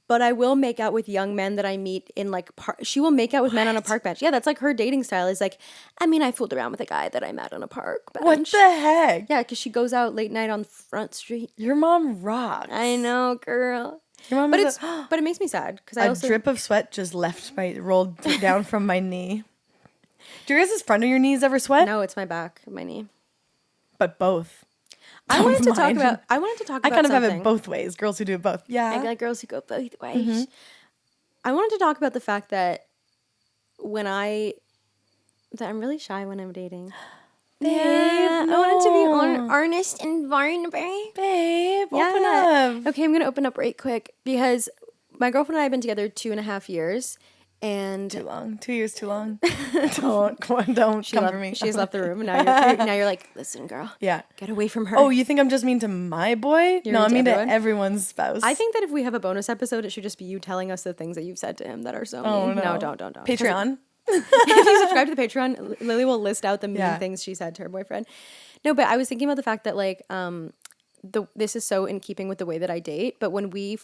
But I will make out with young men that I meet in like she will make out with men on a park bench. Yeah, that's like her dating style. Is like, I mean, I fooled around with a guy that I met on a park bench. What the heck? Yeah, because she goes out late night on Front Street. Your mom rocks. I know, girl. Your mom But is but it makes me sad because I a also drip of sweat just rolled down from my knee. Do your guys' front of your knees ever sweat? no, it's my back, my knee. But both. I wanted to talk Mine. about. I I kind of have something. it both ways. Girls who do it both. Yeah. I like girls who go both ways. I wanted to talk about the fact that that I'm really shy when I'm dating. Babe, I wanted to be honest and vulnerable. Babe, open Yeah. up. Okay, I'm gonna open up right quick because my girlfriend and I have been together 2.5 years, and Too long. 2 years too long. Don't come for me. She's left the room, and now you're like, listen, girl, Yeah. get away from her. Oh, you think I'm just mean to my boy? You're No, I'm mean mean to to everyone's spouse. I think that if we have a bonus episode, it should just be you telling us the things that you've said to him that are so Oh, mean. no. Don't. Patreon. If you subscribe to the Patreon, Lily will list out the mean Yeah. things she said to her boyfriend. No, but I was thinking about the fact that like this is so in keeping with the way that I date. But when we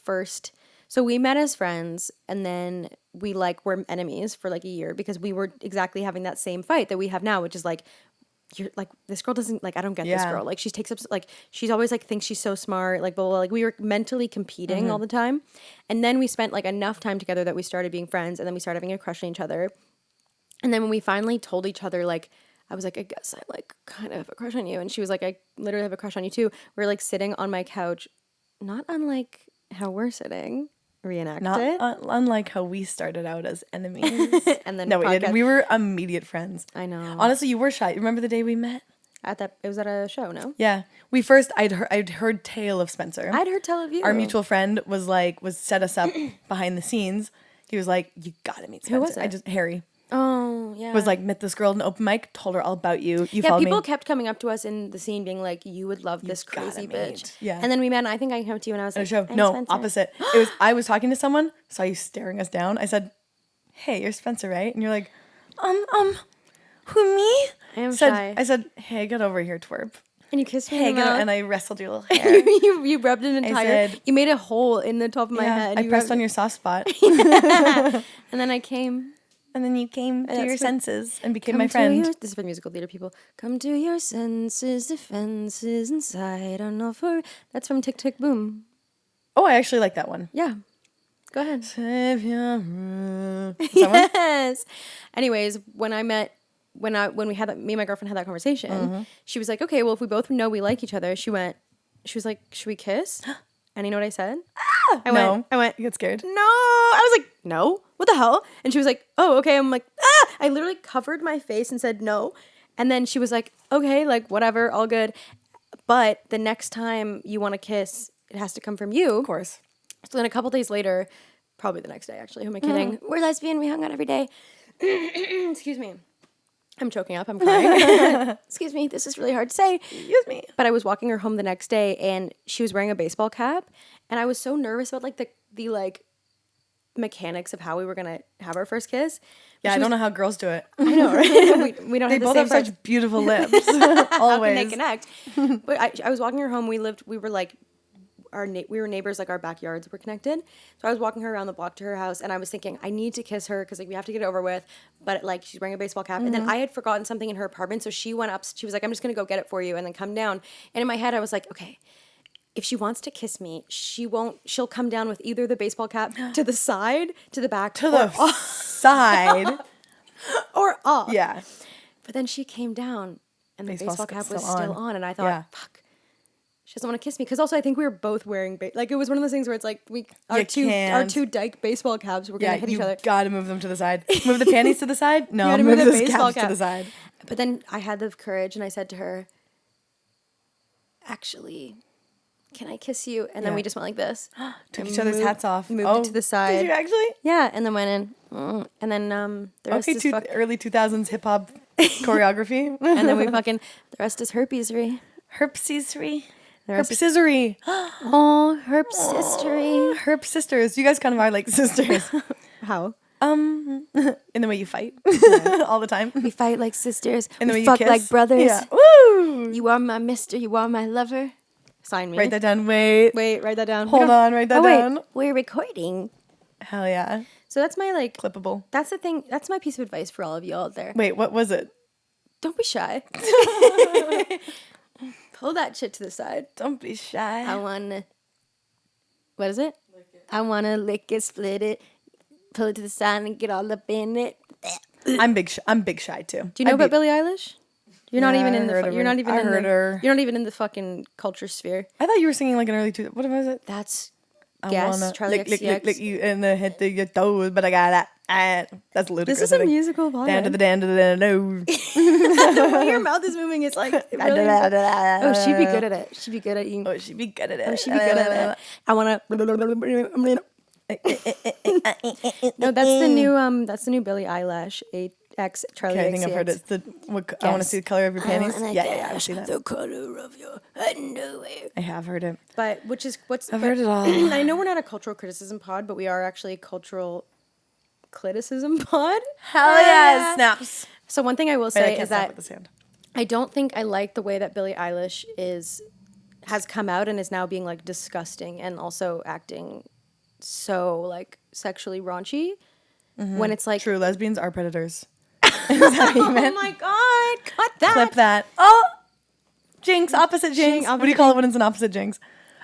met as friends, and then we like were enemies for like a year because we were exactly having that same fight that we have now, which is like, you're like, this girl doesn't like, I don't get this Yeah. girl. Like she takes up like she's always like thinks she's so smart, like blah, blah, blah. Like we were mentally competing all the time. And then we spent like enough time together that we started being friends, and then we started having a crush on each other. And then when we finally told each other, like, I was like, I guess I like kind of have a crush on you. And she was like, I literally have a crush on you too. We were like sitting on my couch, not unlike how we're sitting, reenacted. Not unlike how we started out as enemies. And then No, we podcast- didn't. We were immediate friends. I know. Honestly, you were shy. Remember the day we met? It was at a show, no? Yeah. I'd heard tale of Spencer. I'd heard tell of you. Our mutual friend was set us up behind the scenes. He was like, you gotta meet Spencer. Who was it? Harry. Oh, yeah. Was like, met this girl at an open mic, told her all about you. You yeah, followed people me. kept coming up to us in the scene being like, you would love this gotta crazy meet. bitch. Yeah. And then we met, and I think I came up to you and I was At a like, show. I'm No, Spencer. opposite. I was talking to someone, saw you staring us down. I said, hey, you're Spencer, right? And you're like, who, me? I am shy. I said, hey, get over here, twerp. And you kissed me Hey, in the get mouth. and I wrestled your little hair. you rubbed an entire. said- You made a hole in the top of my head. I You pressed rubbed- on your soft spot. And then I came. And then you came to that's your what- senses and became Come my to friend. this is for musical theater people. Come to your senses, defenses inside. On offer. That's from Tick Tick Boom. Oh, I actually like that one. Yeah. Go ahead. Save your room. Is that one? Yes. Anyways, when we had me and my girlfriend had that conversation, she was like, okay, well, if we both know we like each other, she was like, should we kiss? And you know what I said? I went, You get scared. no. I was like, no, what the hell? And she was like, oh, okay. I'm like, ah. I literally covered my face and said no. And then she was like, okay, like whatever, all good. But the next time you want to kiss, it has to come from you. Of course. So then a couple days later, probably the next day actually, who am I kidding? We're lesbian, we hung out every day. Excuse me. I'm choking up, I'm crying. Excuse me, this is really hard to say. Excuse me. But I was walking her home the next day and she was wearing a baseball cap, and I was so nervous about like the like mechanics of how we were gonna have our first kiss. Yeah, I don't know how girls do it. I know, right? we don't They have the both same have such beautiful lips. How can they Always. connect? But I was walking her home. We were like we were neighbors, like our backyards were connected. So I was walking her around the block to her house, and I was thinking, I need to kiss her because like we have to get it over with. But like she's wearing a baseball cap, and then I had forgotten something in her apartment, so she went up. She was like, I'm just gonna go get it for you, and then come down. And in my head, I was like, okay, if she wants to kiss me, she'll come down with either the baseball cap to the side, to the back, To the side. or off. Yeah. But then she came down, and the Baseball baseball cap still was still on. on, and I thought, Yeah. fuck. She doesn't want to kiss me because also I think we were both wearing like it was one of those things where it's like our can't. two dyke baseball caps were gonna hit each you other. gotta move them to the side. Move the panties to the side? No, gotta move move the those baseball caps to cap. the side. But then I had the courage and I said to her, "Actually, can I kiss you?" And then Yeah. we just went like this, Took and each other's moved- hats off. moved Oh, it to the side. Did you actually? Yeah, and then went in, and then the rest is Early 2000s hip hop choreography. and then we fucking the rest is herpesery. Herpsesery. The rest is Herpsesery. oh herp sistery. Herp sisters. You guys kind of are like sisters. How? In the way you fight all the time. We fight like sisters. In the way We you fuck kiss. like brothers. Yeah. Woo! You are my mister. You are my lover. Sign me. Write that down. Wait. Wait, write that down. Hold on. Write that down. Wait, we're recording. Hell yeah. So that's my like. Clippable. That's the thing. That's my piece of advice for all of you out there. Wait, what was it? Don't be shy. Pull that shit to the side. Don't be shy. I wanna. What is it? I wanna lick it, split it, pull it to the side, and get all up in it. I'm big shy too. Do you know about Billie Eilish? You're not Yeah, even I in the. heard of You're her. not even I in heard the. her. You're not even in the fucking culture sphere. I thought you were singing like an early two. What was it? That's. I Guess wanna Charlie lick XCX. you in the head to your toes, but I got that. That's ludicrous. This is I a think. musical podcast. Down to the down to the nose. The way your mouth is moving, it's like really. Oh, she'd be good at it. She'd be good at you. Oh, she'd be good at it. Oh, she'd be good at it. I wanna. No, that's the new Billie Eilish ex Charlie Okay, I think I've heard XCX. it. It's the I want to see the color of your panties. wanna Yeah, I've seen that. The color of your underwear. I have heard it. But what's I've heard it all. I know we're not a cultural criticism pod, but we are actually a cultural criticism pod. Hell yeah, snaps. So one thing I will Wait, I say can't is snap that with this hand. I don't think I like the way that Billie Eilish has come out and is now being like disgusting and also acting so like sexually raunchy when it's like True, lesbians are predators. oh my god, cut that. Clip that. Oh, jinx, opposite jinx. What do you call it when it's an opposite jinx?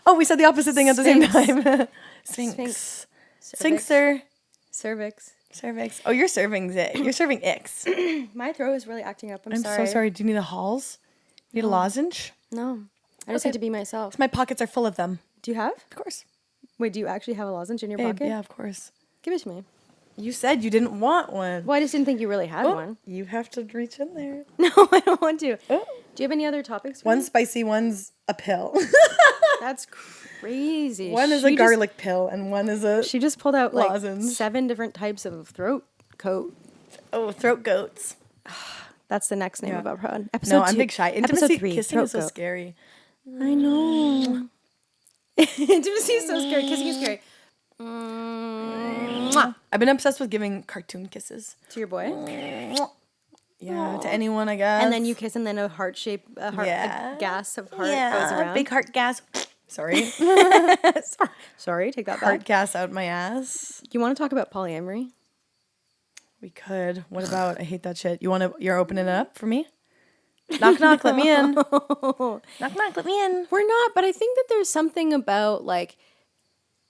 Oh, we said the opposite thing at the same time. Sphinx. Sphinxer. Cervix. Cervix. Oh, you're serving it. You're serving icks. My throat is really acting up. I'm so sorry. Do you need a Halls? You need a lozenge? No. I just need to be myself. My pockets are full of them. Do you have? Of course. Wait, do you actually have a lozenge in your Babe, pocket? yeah, of course. Give it to me. You said you didn't want one. Well, I just didn't think you really had one. You have to reach in there. No, I don't want to. Oh. Do you have any other topics? for One's me? spicy, one's a pill. That's crazy. One is a garlic pill, and one is a She just pulled out like lozenge. 7 different types of throat coat. throat goats. That's the next name Yeah. of our pod. Episode No, 2. I'm big shy. Episode Intimacy, 3. kissing throat is so goat. scary. I know. Intimacy is so scary. Kissing is scary. Mwah. I've been obsessed with giving cartoon kisses. To your boy. Yeah, to anyone, I guess. And then you kiss and then a heart shape, a gas of heart goes around. big heart gas. Sorry. Sorry, take that Heart back. gas out my ass. You want to talk about polyamory? We could. What about? I hate that shit. You're opening it up for me? Knock knock, let me in. Knock knock, let me in. We're not, but I think that there's something about like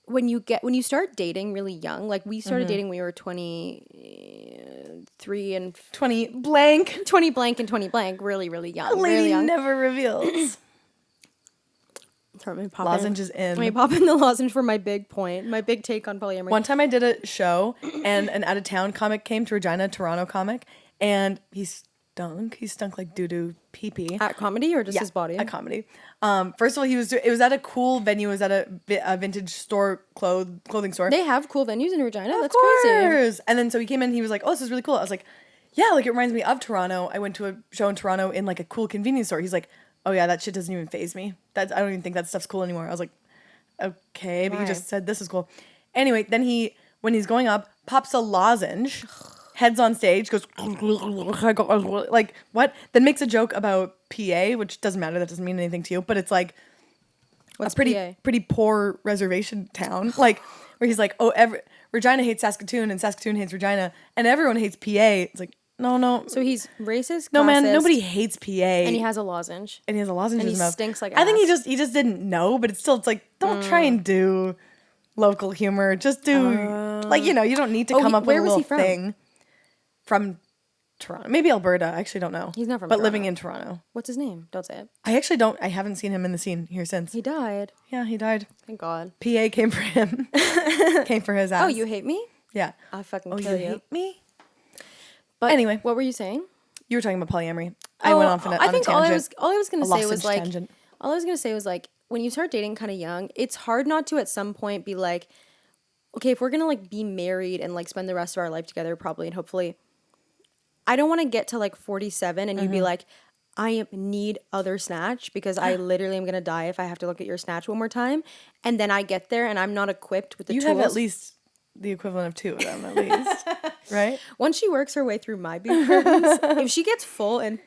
when you start dating really young. Like we started dating when we were 23 and 20 blank. 20 blank and 20 blank, really really young. A lady really young. never reveals. Let me pop Lozenge is in. Let me pop in the lozenge for my big point, my big take on polyamory. One time I did a show and an out of town comic came to Regina, Toronto comic, and he stunk. He stunk like doo-doo pee-pee. At comedy or just his body? At comedy. First of all, it was at a cool venue. It was at a vintage store, clothing store. They have cool venues in Regina. Of That's crazy. course. And then so he came in, he was like, oh, this is really cool. I was like, yeah, like it reminds me of Toronto. I went to a show in Toronto in like a cool convenience store. He's like, oh yeah, that shit doesn't even faze me. I don't even think that stuff's cool anymore. I was like, okay, but you Why? just said this is cool. Anyway, then when he's going up, pops a lozenge, heads on stage, goes like what? Then makes a joke about PA, which doesn't matter. That doesn't mean anything to you. But it's like, What's a pretty PA? pretty poor reservation town, like where he's like, oh, Regina hates Saskatoon and Saskatoon hates Regina, and everyone hates PA. It's like, no. So he's racist. No, man, classist, nobody hates PA. And he has a lozenge. And he has a lozenge And in he his mouth. stinks like I think ass. he just didn't know, but it's like, don't try and do local humor. Just do you don't need to come up with where a was little he from? thing. From Toronto, maybe Alberta. I actually don't know. He's not from but Toronto. living in Toronto. What's his name? Don't say it. I haven't seen him in the scene here since. He died. Yeah, he died. Thank God. PA came for him. Came for his ass. Oh, you hate me? Yeah. I'll fucking Oh, kill you you. hate me? But Anyway. what were you saying? You were talking about polyamory. I went off on a tangent. all I was gonna A say was lozenge like tangent. all I was gonna say was like when you start dating kind of young, it's hard not to at some point be like, okay, if we're gonna like be married and like spend the rest of our life together, probably and hopefully, I don't want to get to like 47 and you be like, need other snatch because I literally am gonna die if I have to look at your snatch one more time, and then I get there and I'm not equipped with the You tools. have at least the equivalent of 2 of them, at least. Right? Once she works her way through my beef curtains, if she gets full and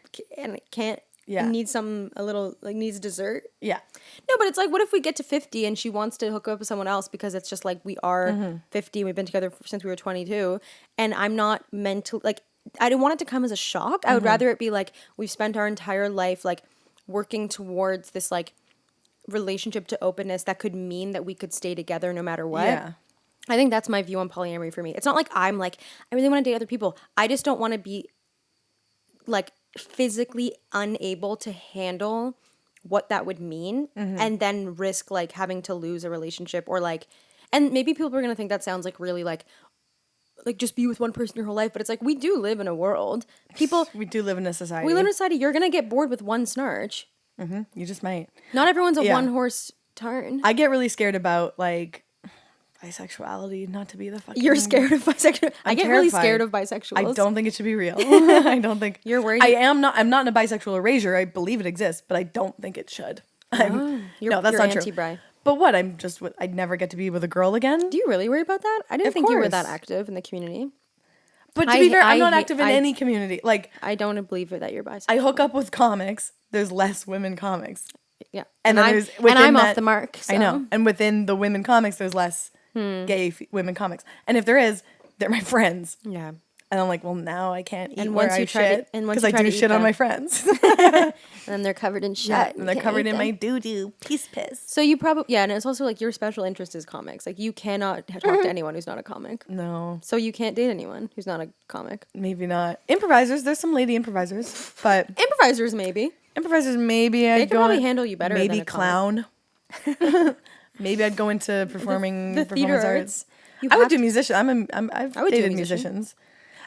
can't, Yeah. needs some a little like needs dessert. Yeah. No, but it's like, what if we get to 50 and she wants to hook up with someone else because it's just like we are 50 and we've been together since we were 22, and I'm not meant to like. I didn't want it to come as a shock. I would rather it be like we've spent our entire life like working towards this like relationship to openness that could mean that we could stay together no matter what. Yeah. I think that's my view on polyamory for me. It's not like I'm like, I really want to date other people. I just don't want to be like physically unable to handle what that would mean and then risk like having to lose a relationship or like, and maybe people are going to think that sounds like really like just be with one person your whole life. But it's like, we do live in a world. We do live in a society. We live in a society. You're going to get bored with one snarch. You just might. Not everyone's a Yeah. one horse turn. I get really scared about like bisexuality, not to be the fucking. You're scared of bisexual. I get really terrified. scared of bisexuals. I don't think it should be real. I don't think You're worried? I'm not in a bisexual erasure. I believe it exists, but I don't think it should. No, that's you're not true. anti-bi. But what? I'd never get to be with a girl again. Do you really worry about that? I didn't Of think you were course. that active in the community. But to be fair, I'm not I- active in I- any community. Like I don't believe that you're bisexual. I hook up with comics. There's less women comics. Yeah, And then I'm, there's and within I'm off that- the mark. So. I know. And within the women comics, there's less gay women comics. And if there is, they're my friends. Yeah, And I'm like, well, now I can't eat And where once I you try to- shit and once because you I try do to eat shit on them. my friends. and then they're covered in shit. and You they're can't covered eat in them. my doo-doo piss. So you probably and it's also like your special interest is comics. Like you cannot talk to anyone who's not a comic. No, So you can't date anyone who's not a comic. maybe not. Improvisers, there's some lady improvisers, but Improvisers maybe. improvisers maybe I'd could go probably in- handle you better Maybe than a comic. clown. Maybe I'd go into performing the theater performance arts. arts. You I would have do to- musician. I've I would do a dated musician. musicians.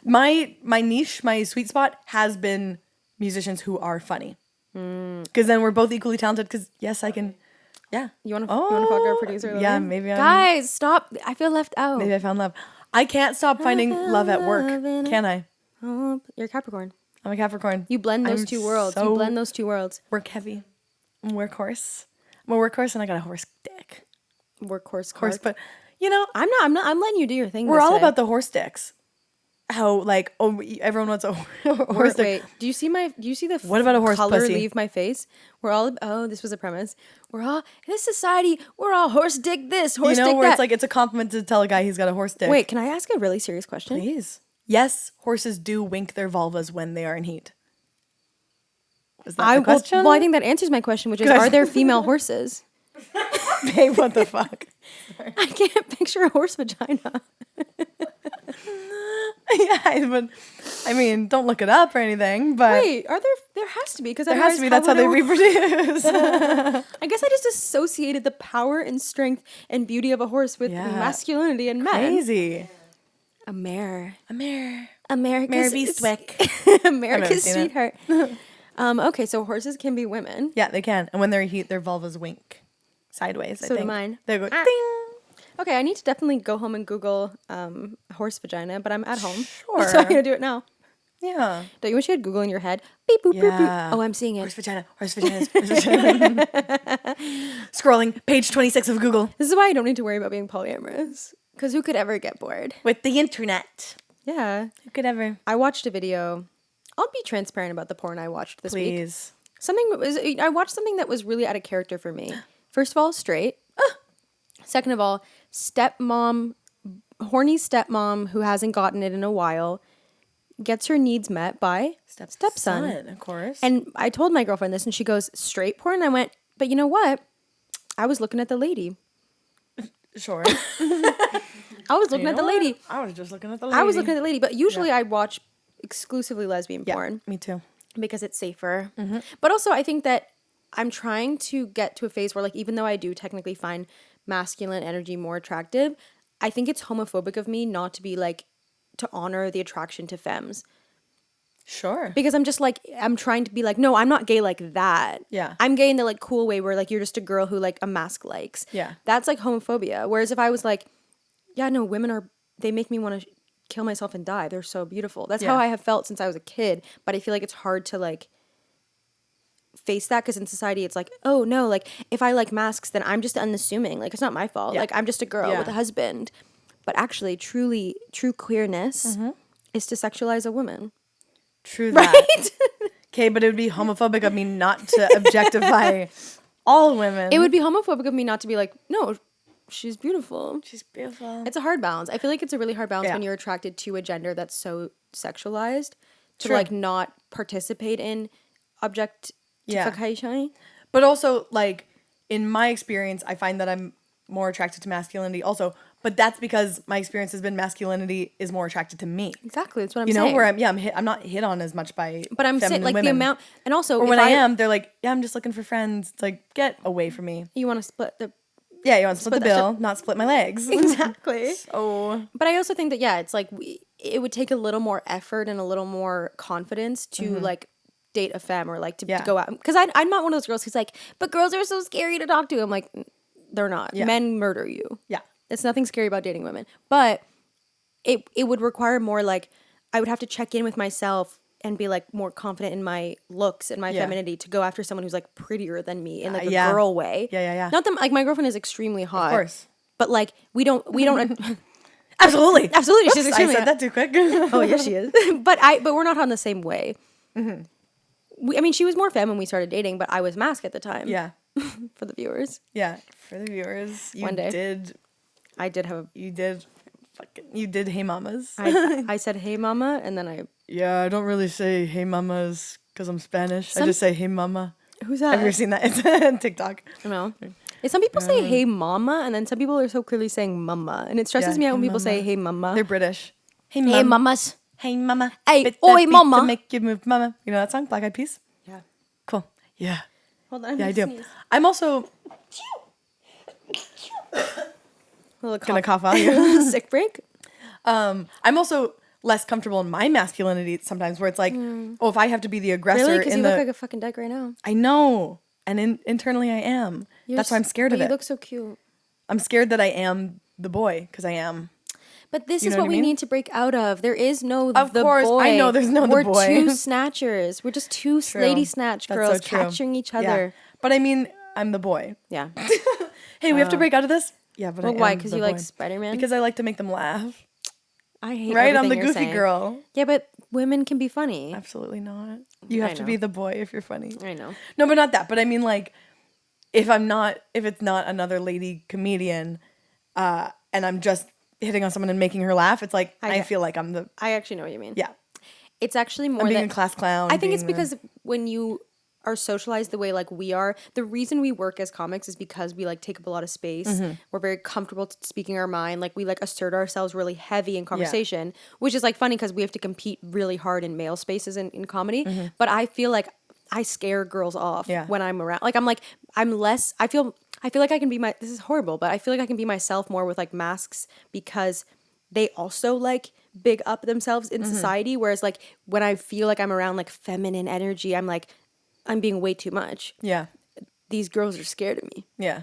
My niche, my sweet spot has been musicians who are funny. Because then we're both equally talented. Because yes, I can. Yeah. You want to fuck our producer? Yeah, later? maybe I'm. Guys, stop! I feel left out. Maybe I found love. I can't stop finding love at work. Can I? Oh, you're a Capricorn. I'm a Capricorn. You blend those I'm two worlds. You so blend those two worlds. Work heavy. I'm a workhorse. I'm a workhorse, and I got a horse dick. Workhorse. Horse, Clark. but you know, I'm not. I'm letting you do your thing. we're this all day. about the horse dicks. How like everyone wants a horse dick. Wait, do you see the What about a horse color pussy? leave my face? We're all this was a premise. We're all in this society. We're all horse dick this, horse You know dick where that. it's like it's a compliment to tell a guy he's got a horse dick. Wait, can I ask a really serious question? Please. Yes, horses do wink their vulvas when they are in heat. Is that the question? Well, I think that answers my question, which is: Good. are there female horses? Babe, what the fuck? I can't picture a horse vagina. Yeah, but I mean, don't look it up or anything. But Wait, are there? There has to be because there has to be. That's how they reproduce. I guess I just associated the power and strength and beauty of a horse with Yeah. masculinity and men. Crazy. A mare. America's America's I've America's never seen it. sweetheart. Okay, so horses can be women. Yeah, they can. And when they're in heat, their vulvas wink sideways. I So do think. mine. They go Ah. ding. Okay, I need to definitely go home and Google horse vagina, but I'm at home. Sure. So I'm gonna do it now. Yeah. Don't you wish you had Google in your head? Beep boop boop Yeah. boop. Oh, I'm seeing Horse it. vagina. Horse vagina. Horse vagina. Scrolling page 26 of Google This is why I don't need to worry about being polyamorous. Because who could ever get bored? with the internet. Yeah. Who could ever? I watched a video. I'll be transparent about the porn I watched this week. Please. I watched something that was really out of character for me. First of all, straight. Second of all, horny stepmom who hasn't gotten it in a while, gets her needs met by stepson. Of course. And I told my girlfriend this, and she goes, straight porn? I went, but you know what? I was looking at the lady. Sure. I was looking at the lady. I was just looking at the lady. I was looking at the lady, but usually I watch exclusively lesbian porn. Me too. Because it's safer. But also I think that I'm trying to get to a phase where, like, even though I do technically find masculine energy more attractive, I think it's homophobic of me not to be like, to honor the attraction to femmes. Sure. Because I'm just like, I'm trying to be like, no, I'm not gay like that. Yeah. I'm gay in the like cool way where like you're just a girl who like a mask likes. Yeah. That's like homophobia. Whereas if I was like, yeah, no, they make me want to kill myself and die. They're so beautiful. That's how I have felt since I was a kid. But I feel like it's hard to like face that because in society it's like, oh no, like if I like masks, then I'm just unassuming. Like it's not my fault. Like I'm just a girl with a husband. But actually, true queerness is to sexualize a woman. True that. Right? Okay, but it would be homophobic of me not to objectify all women. It would be homophobic of me not to be like, no, she's beautiful. She's beautiful. It's a hard balance. I feel like it's a really hard balance when you're attracted to a gender that's so sexualized to like not participate in objectification. But also, like, in my experience, I find that I'm more attracted to masculinity also. But that's because my experience has been masculinity is more attracted to me. Exactly, that's what I'm saying. You know, where I'm not hit on as much by but I'm saying like women. The amount, and also or when I am, they're like, yeah, I'm just looking for friends. It's like, get away from me. You want to split the. Yeah, you want to split the bill, not split my legs. Exactly. Oh. But I also think that it's like it would take a little more effort and a little more confidence to like date a femme or like to go out, because I'm not one of those girls who's like, but girls are so scary to talk to. I'm like, they're not. Yeah. Men murder you. Yeah. It's nothing scary about dating women. But it would require more like, I would have to check in with myself and be like more confident in my looks and my femininity to go after someone who's like prettier than me in like a girl way. Yeah. Not that like my girlfriend is extremely hot. Of course. But like we don't Absolutely. She's extremely I said that too quick. Oh yeah, she is. But we're not on the same way. I mean, she was more femme when we started dating, but I was mask at the time. Yeah. For the viewers. Yeah, for the viewers. One day. You did hey mamas. I said hey mama, and then I don't really say hey mamas because I'm Spanish. I just say hey mama. Who's that? Have you ever seen that? It's on TikTok. No. Some people say hey mama, and then some people are so clearly saying mama, and it stresses me out when people say hey mama. They're British. Hey mamas. Hey mama. Hey, oi mama. To make you move, mama. You know that song, Black Eyed Peas? Yeah. Cool. Yeah. Hold on. Yeah, I do. Sneeze. I'm also gonna cough out you. Sick break. I'm also less comfortable in my masculinity sometimes, where it's like, oh, if I have to be the aggressor, really, because you look like a fucking dyke right now. I know, and internally I am. That's why I'm scared of it. You look so cute. I'm scared that I am the boy because I am. But this is what we need to break out of. There is no of the course, boy. I know there's no the boy. We're two snatchers. We're just two lady snatch girls catching each other. Yeah. But I mean, I'm the boy. Yeah. Hey, we have to break out of this? Yeah, but well, why? Because you like Spider-Man? Because I like to make them laugh. I hate right, I'm the you're goofy saying. Girl. Yeah, but women can be funny. Absolutely not. You have to be the boy if you're funny. I know. No, but not that. But I mean, like, if it's not another lady comedian, and I'm just hitting on someone and making her laugh, it's like I feel like I'm the. I actually know what you mean. Yeah. It's actually more I'm being a class clown. I think it's because when you are socialized the way like we are, the reason we work as comics is because we like take up a lot of space. We're very comfortable speaking our mind. Like we like assert ourselves really heavy in conversation, which is like funny because we have to compete really hard in male spaces in comedy. But I feel like I scare girls off when I'm around. Like I'm less. I feel like I can be this is horrible, but I feel like I can be myself more with like masks because they also like big up themselves in society. Whereas like when I feel like I'm around like feminine energy, I'm like, I'm being way too much. Yeah. These girls are scared of me. Yeah.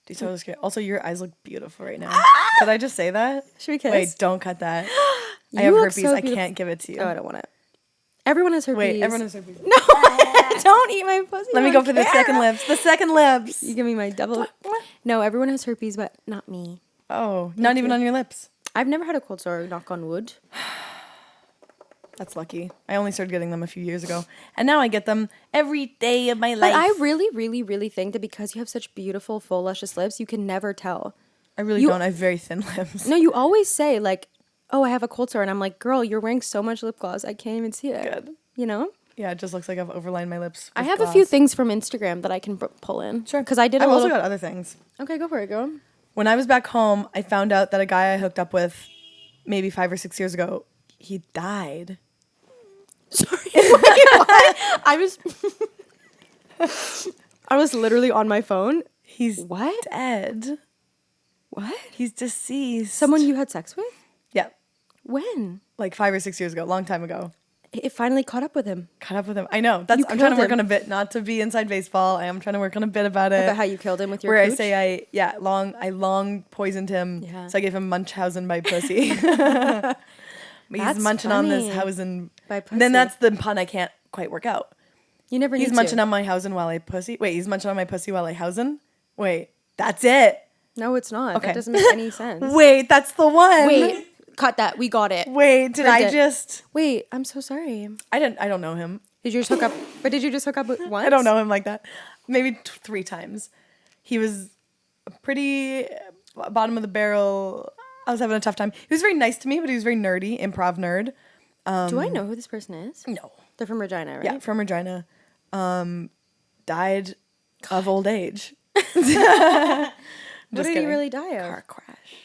These girls are scared. Also, your eyes look beautiful right now. Could I just say that? Should we kiss? Wait, don't cut that. I have herpes. So I can't give it to you. Oh, I don't want it. Everyone has herpes. Wait, everyone has herpes. No, don't eat my pussy. Let me go for the second lips. The second lips. You give me my double. No, everyone has herpes, but not me. Oh, not even on your lips. I've never had a cold sore, knock on wood. That's lucky. I only started getting them a few years ago. And now I get them every day of my life. But I really, really, really think that because you have such beautiful, full, luscious lips, you can never tell. I really don't. I have very thin lips. No, you always say like, oh, I have a cold sore. And I'm like, girl, you're wearing so much lip gloss. I can't even see it. Good. You know? Yeah, it just looks like I've overlined my lips. I have gloss. a few things from Instagram that I can pull in. Sure. Because I did I've also got other things. Okay, go for it, girl. When I was back home, I found out that a guy I hooked up with maybe 5 or 6 years ago, he died. Sorry. I was literally on my phone. He's What? dead. What? He's deceased. Someone you had sex with? Yeah. When? Like 5 or 6 years ago, long time ago. It finally caught up with him. Caught up with him. I know. I'm trying to work on a bit, not to be inside baseball. I am trying to work on a bit about it. About how you killed him with your where cooch? I say I long poisoned him. Yeah. So I gave him Munchausen by pussy. He's That's munching on this funny. Hausen. By pussy. Then that's the pun I can't quite work out. You never He's need munching to. on my Hausen while I pussy. Wait, he's munching on my pussy while I Hausen? Wait, that's it. No, it's not. Okay. That doesn't make any sense. Wait, that's the one. Wait, cut that. We got it. Wait, did I Print it. just Wait, I'm so sorry. I don't know him. Did you just hook up? But did you just hook up with once? I don't know him like that. Maybe 3 times. He was pretty bottom of the barrel. I was having a tough time. He was very nice to me, but he was very nerdy, improv nerd. Do I know who this person is? No. They're from Regina, right? Yeah, from Regina. Died of old age. What Just did he kidding. really die of? Car crash.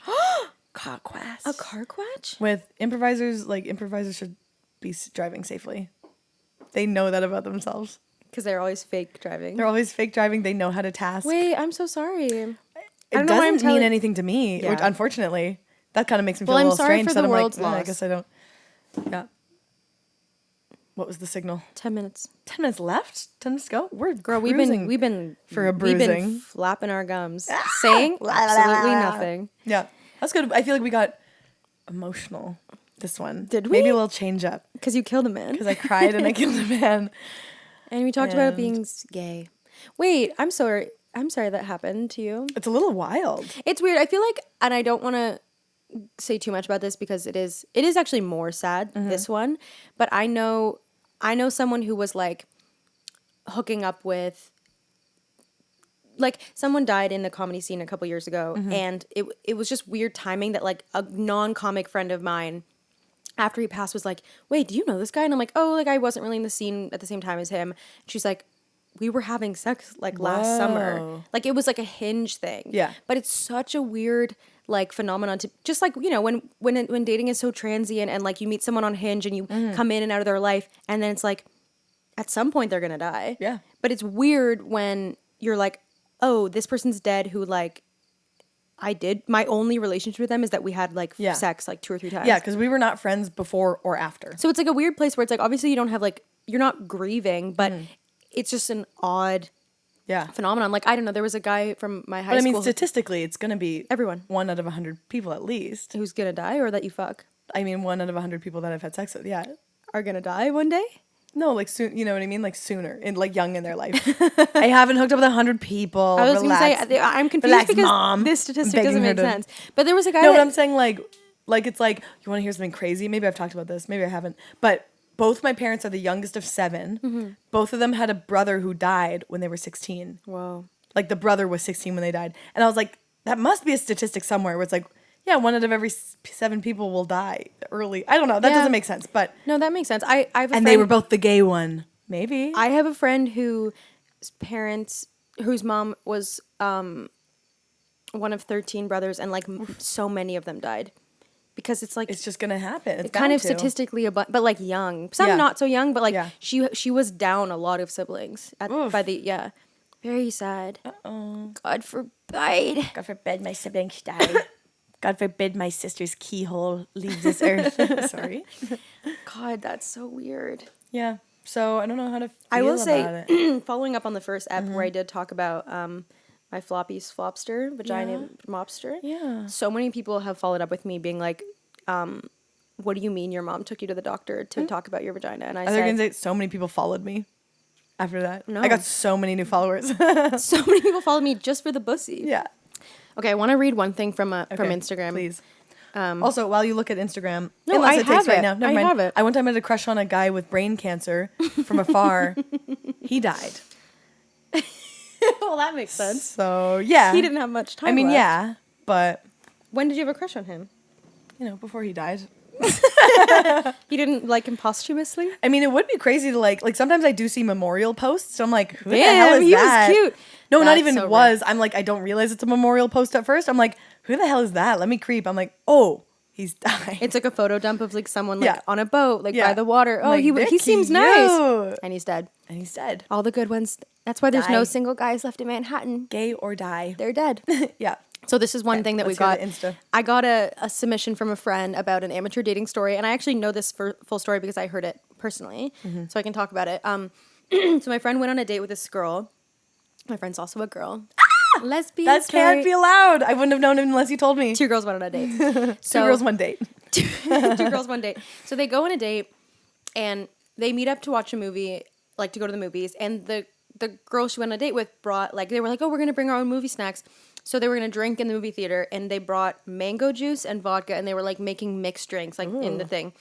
Car crash. A car crash? With improvisers, improvisers should be driving safely. They know that about themselves. Because they're always fake driving. They're always fake driving. They know how to task. Wait, I'm so sorry. It don't know why I'm doesn't mean telling- anything to me, Yeah. which unfortunately, that kind of makes me feel Well, a I'm little sorry strange. for that the I'm world's like, I loss. guess I don't. Yeah. What was the signal? 10 minutes. 10 minutes left? 10 minutes to go? We're Girl, cruising. we've been for a We've been bruising. flapping our gums, saying absolutely nothing. Yeah, that's good. I feel like we got emotional this one. Did Maybe we? a little change up Because you killed a man, because I cried and I killed a man. and we talked about it And- being gay. Wait, I'm sorry. I'm sorry that happened to you. It's a little wild. It's weird. I feel like, and I don't want to say too much about this because it is actually more sad, this one. But I know someone who was like hooking up with, like, someone died in the comedy scene a couple years ago, and it was just weird timing that like a non-comic friend of mine, after he passed, was like, wait, do you know this guy? And I'm like, oh, like I wasn't really in the scene at the same time as him. And she's like, we were having sex like last summer. Whoa. Like it was like a Hinge thing. Yeah. But it's such a weird like phenomenon to just like, you know, when dating is so transient and like you meet someone on Hinge and you come in and out of their life and then it's like at some point they're going to die. Yeah. But it's weird when you're like, oh, this person's dead who like my only relationship with them is that we had like Yeah. sex like 2 or 3 times. Yeah, because we were not friends before or after. So it's like a weird place where it's like obviously you don't have like you're not grieving, but it's just an odd Yeah. phenomenon. Like I don't know, there was a guy from my high But I school mean, statistically, it's going to be Everyone. 1 out of 100 people at least. who's gonna die or that you fuck I mean, 1 out of 100 people that I've had sex with. Yeah. are gonna die one day. No, like soon, you know what I mean? Like sooner, like young in their life. I haven't hooked up with 100 people. I was Relax. gonna say I'm confused Relax, because Mom. this statistic Begging doesn't her make to- sense. But there was a guy. No, that, but I'm saying like it's like, you want to hear something crazy? Maybe I've talked about this. Maybe I haven't. But both my parents are the youngest of 7. Both of them had a brother who died when they were 16. Whoa. Like the brother was 16 when they died. And I was like, that must be a statistic somewhere where it's like, yeah, 1 out of every 7 people will die early. I don't know. That Yeah. doesn't make sense. But No, that makes sense. I have a and friend, they were both the gay one. Maybe. I have a friend whose mom was one of 13 brothers, and like so many of them died because it's like it's just gonna happen. It's kind bound of to. statistically but like young, some Yeah. not so young, but like Yeah. she was down a lot of siblings Oof. by the very sad. God forbid. God forbid my siblings die. God forbid my sister's keyhole leaves this earth. Sorry. God, that's so weird. Yeah. So I don't know how to feel I will about say, it. following up on the first ep where I did talk about my floppies flopster, vagina mobster. Yeah. So many people have followed up with me being like, what do you mean your mom took you to the doctor to talk about your vagina? And I They're gonna said, say so many people followed me after that. No. I got so many new followers. so many people followed me just for the pussy. Yeah. Okay, I want to read one thing from Okay, Instagram. please. Also, while you look at Instagram, No, unless I it takes have right it. now. Never I mind. have it. I one time had a crush on a guy with brain cancer from afar. He died. Well, that makes sense. So yeah, He didn't have much time. I mean, left. yeah, but When did you have a crush on him? before he died. You didn't like him posthumously? I mean, it would be crazy to like sometimes I do see memorial posts. So I'm like, who the Damn, hell is he was that? cute. No, not That's even so was. I'm like, I don't realize it's a memorial post at first. I'm like, who the hell is that? Let me creep. I'm like, oh, he's died. It's like a photo dump of like someone like Yeah. on a boat, like Yeah. by the water. I'm Oh, like, he they're seems cute. nice, and he's dead. And he's dead. All the good ones. That's why there's no Die. single guys left in Manhattan. Gay or die. They're dead. Yeah. So this is one thing that we let's go got. to Insta. I got a submission from a friend about an amateur dating story, and I actually know this full story because I heard it personally, so I can talk about it. So my friend went on a date with this girl. My friend's also a girl. Lesbian. That story. can't be allowed. I wouldn't have known it unless you told me. Two girls went on a date. Two girls, one date. Two girls, one date. So they go on a date, and they meet up to watch a movie, like to go to the movies. And the girl she went on a date with brought, like, they were like, oh, we're going to bring our own movie snacks. So they were going to drink in the movie theater, and they brought mango juice and vodka, and they were, like, making mixed drinks, like, in the thing.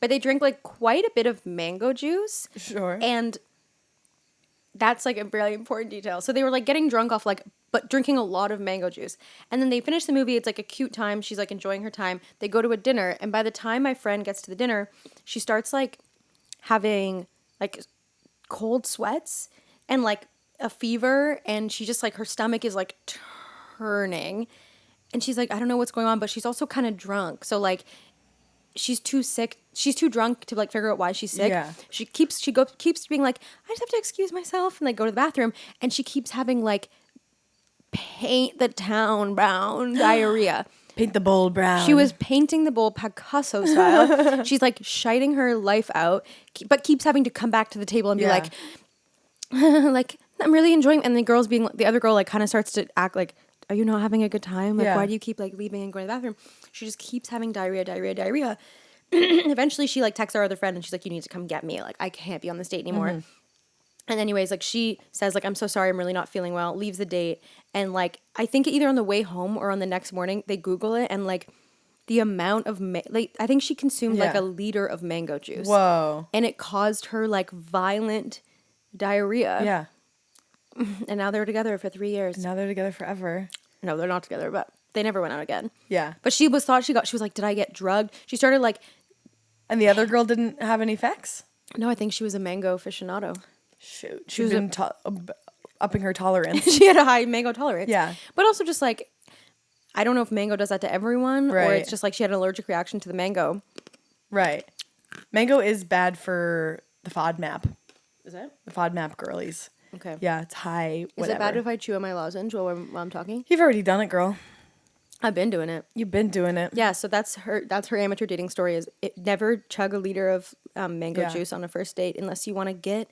But they drank, like, quite a bit of mango juice. Sure. And that's, like, a really important detail. So they were, like, getting drunk off, like, but drinking a lot of mango juice. And then they finish the movie. It's, like, a cute time. She's, like, enjoying her time. They go to a dinner, and by the time my friend gets to the dinner, she starts, like, having, like, cold sweats and, like, a fever, and she just, like, her stomach is, like, turning, and she's like, I don't know what's going on, but she's also kind of drunk. So like, she's too drunk to like figure out why she's sick. Yeah. She keeps being like, I just have to excuse myself, and like go to the bathroom, and she keeps having like paint the town brown diarrhea. Paint the bowl brown. She was painting the bowl Picasso style. She's like shiting her life out, but keeps having to come back to the table and be like, like, I'm really enjoying. And the other girl like kind of starts to act like, are you not having a good time? Like, why do you keep like leaving and going to the bathroom? She just keeps having diarrhea. Eventually she like texts our other friend, and she's like, you need to come get me. Like, I can't be on this date anymore. And anyways, like, she says like, I'm so sorry, I'm really not feeling well, leaves the date. And like, I think either on the way home or on the next morning, they Google it, and like the amount of like, I think she consumed like a liter of mango juice. Whoa. And it caused her like violent diarrhea. Yeah. And now they're together for 3 years. Now they're together forever. No, they're not together, but they never went out again. Yeah. But she was like, did I get drugged? She started like, And the other girl didn't have any effects? no, I think she was a mango aficionado. Shoot. She's been upping her tolerance. She had a high mango tolerance. Yeah. But also just like, I don't know if mango does that to everyone, or Right. it's just like she had an allergic reaction to the mango. Right. Mango is bad for the FODMAP. Is it? The FODMAP girlies. Okay. Yeah, it's high. Is it bad if I chew on my lozenge while I'm talking? You've already done it, girl. I've been doing it. You've been doing it. Yeah, so that's her amateur dating story. Is it never chug a liter of mango juice on a first date unless you want to get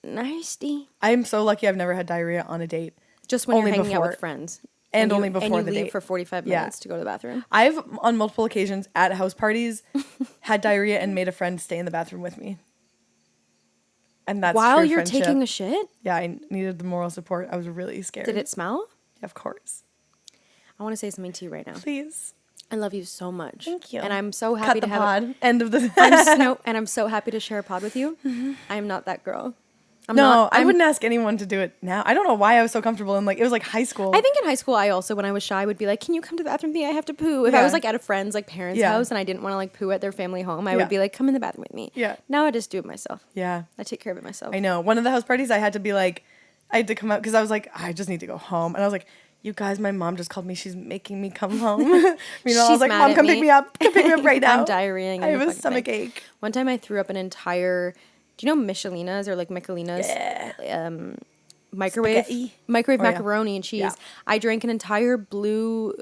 nasty. I'm so lucky I've never had diarrhea on a date. Just when Only you're hanging out before. with friends. And you- only before and you the leave date. for 45 Yeah. minutes to go to the bathroom. I've, on multiple occasions at house parties, had diarrhea and made a friend stay in the bathroom with me. And that's While true you're friendship. taking a shit? Yeah, I needed the moral support. I was really scared. Did it smell? Of course. I want to say something to you right now. Please. I love you so much. Thank you. And I'm so Cut happy the to have pod. End of the... I'm so happy to share a pod with you. I'm not that girl. I wouldn't ask anyone to do it now. I don't know why I was so comfortable in like, it was like high school. I think in high school, I also, when I was shy, would be like, can you come to the bathroom with me? I have to poo. If I Yeah. was like at a friend's like parents' Yeah. house and I didn't want to like poo at their family home, I Yeah. would be like, come in the bathroom with me. Yeah. Now I just do it myself. Yeah. I take care of it myself. I know. One of the house parties, I had to be like, I had to come out because I was like, I just need to go home. And I was like, you guys, my mom just called me. She's making me come home. I She's was like, mad Mom, at come me. pick me up. Come pick me up right now. I'm diarrheaing. I in have the a fucking stomach thing. ache. One time I threw up an entire, do you know Michelinas or like Michelinas? Yeah. Microwave Spaghetti. microwave Oh, yeah. macaroni and cheese. Yeah. I drank an entire blue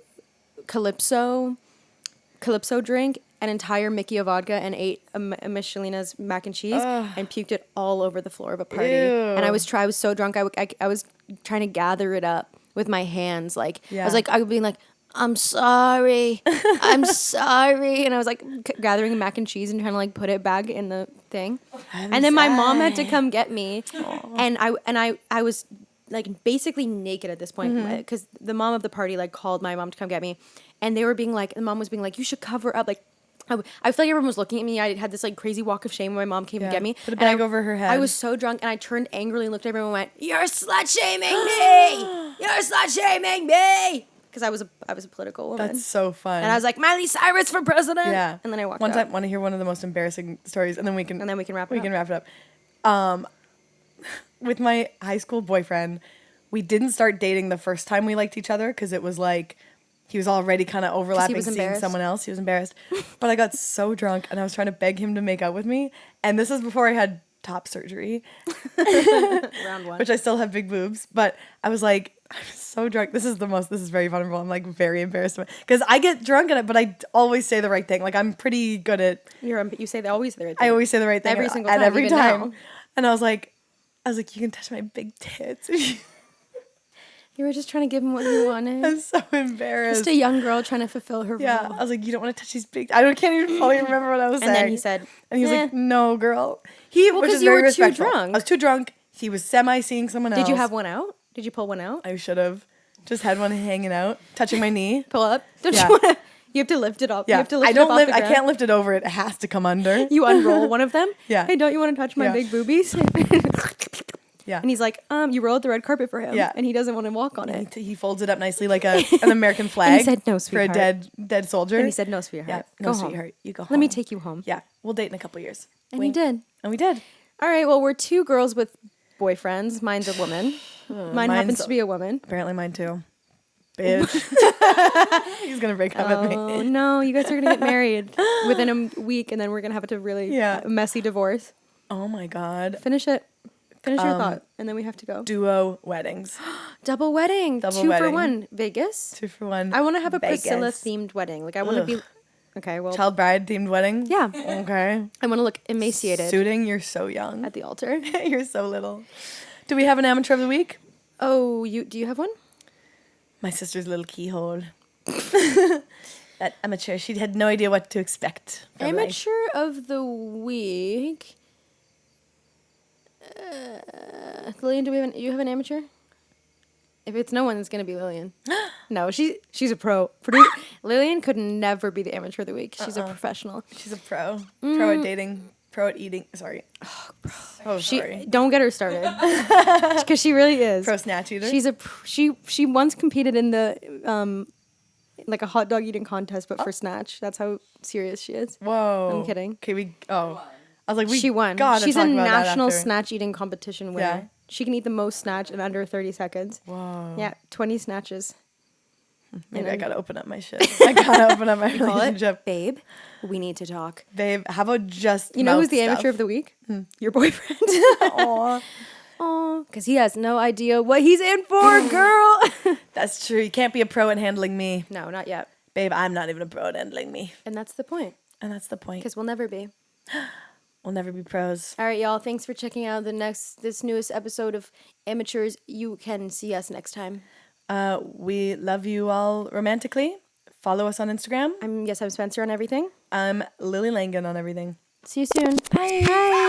Calypso drink, an entire Mickey of vodka, and ate a Michelina's mac and cheese, and puked it all over the floor of a party. Ew. And I was so drunk, I was trying to gather it up with my hands. Like Yeah. I would be like, I'm sorry, I'm sorry, and I was like gathering mac and cheese and trying to like put it back in the thing. And then my mom had to come get me, and I was like basically naked at this point because the mom of the party like called my mom to come get me, and they were being like, the mom was being like, you should cover up, like. I feel like everyone was looking at me. I had this like crazy walk of shame when my mom came to get me. Put a bag over her head. I was so drunk and I turned angrily and looked at everyone and went, "You're slut shaming me! You're slut shaming me!" Because I was a political woman. That's so fun. And I was like, Miley Cyrus for president. Yeah. And then I walked One out. time, want to hear one of the most embarrassing stories, and then we can wrap it up. We can wrap it up. With my high school boyfriend, we didn't start dating the first time we liked each other because it was like. He was already kind of overlapping, seeing someone else. He was embarrassed. But I got so drunk and I was trying to beg him to make out with me. And this is before I had top surgery. Round one. Which I still have big boobs. But I was like, I'm so drunk. This is very vulnerable. I'm like very embarrassed. Because I get drunk at it, but I always say the right thing. Like I'm pretty good at. You say always the right thing. I always say the right thing every single time. Every even time. Now. And I was like, you can touch my big tits. You were just trying to give him what he wanted. I'm so embarrassed. Just a young girl trying to fulfill her Yeah, role. I was like, you don't want to touch these big. Can't even fully remember what I was saying. And then he said, and he was "Eh." like, no, girl. Which is you very were too respectful. drunk. I was too drunk. He was seeing someone else. Did you have one out? Did you pull one out? I should have just had one hanging out, touching my knee. Pull up. Don't Yeah. you want to? You have to lift it up. Yeah, You have to lift it up off the I ground. can't lift it over. It has to come under. You unroll one of them. Yeah. Hey, don't you want to touch my Yeah. big boobies? Yeah. And he's like, you rolled the red carpet for him. Yeah. And he doesn't want to walk on it. He folds it up nicely like an American flag. And he said, "No, for a sweetheart." dead soldier. And he said, "No, sweetheart. Yeah, Go no, home. sweetheart. You go home. Let me take you home." Yeah, we'll date in a couple years. And Wink. he did. And we did. All right. Well, we're two girls with boyfriends. Mine's a woman. Mine happens to be a woman. Apparently mine too. Bitch. He's going to break up with me. Oh, no. You guys are going to get married within a week, and then we're going to have a really messy divorce. Oh my God. Finish it. Finish your thought, and then we have to go. Duo weddings. Double wedding. Double 2 wedding. for 1. Vegas. 2 for 1. I want to have a Vegas. Priscilla-themed wedding. Like, I want to be... Okay, well... Child bride themed wedding? Yeah. Okay. I want to look emaciated. Suiting, you're so young. At the altar. You're so little. Do we have an amateur of the week? Oh, do you have one? My sister's little keyhole. That amateur, she had no idea what to expect. From life. Amateur of the week. Lillian, do you have an amateur? If it's no one, it's gonna be Lillian. No, she's a pro. Lillian could never be the amateur of the week. She's a professional. She's a pro. Pro at dating. Pro at eating. Sorry. Oh, sorry. Don't get her started. Because she really is. Pro snatch eater. She's she once competed in the like a hot dog eating contest, but for snatch. That's how serious she is. Whoa. I'm kidding. Okay, I was like, she won. gotta She's talk a about that national after. snatch eating competition winner. Yeah. She can eat the most snatch in under 30 seconds. Whoa. Yeah, 20 snatches. Maybe I gotta open up my shit. I gotta open up my Call it, relationship. babe, we need to talk. Babe, how about just You know who's the mouth amateur of stuff? the week? Your boyfriend. Aw. Oh, because he has no idea what he's in for, girl. That's true. You can't be a pro at handling me. No, not yet. Babe, I'm not even a pro at handling me. And that's the point. And that's the point. Because we'll never be. We'll never be pros. All right, y'all. Thanks for checking out this newest episode of Amateurs. You can see us next time. We love you all romantically. Follow us on Instagram. I'm Spencer on everything. I'm Lily Langen on everything. See you soon. Bye. Bye.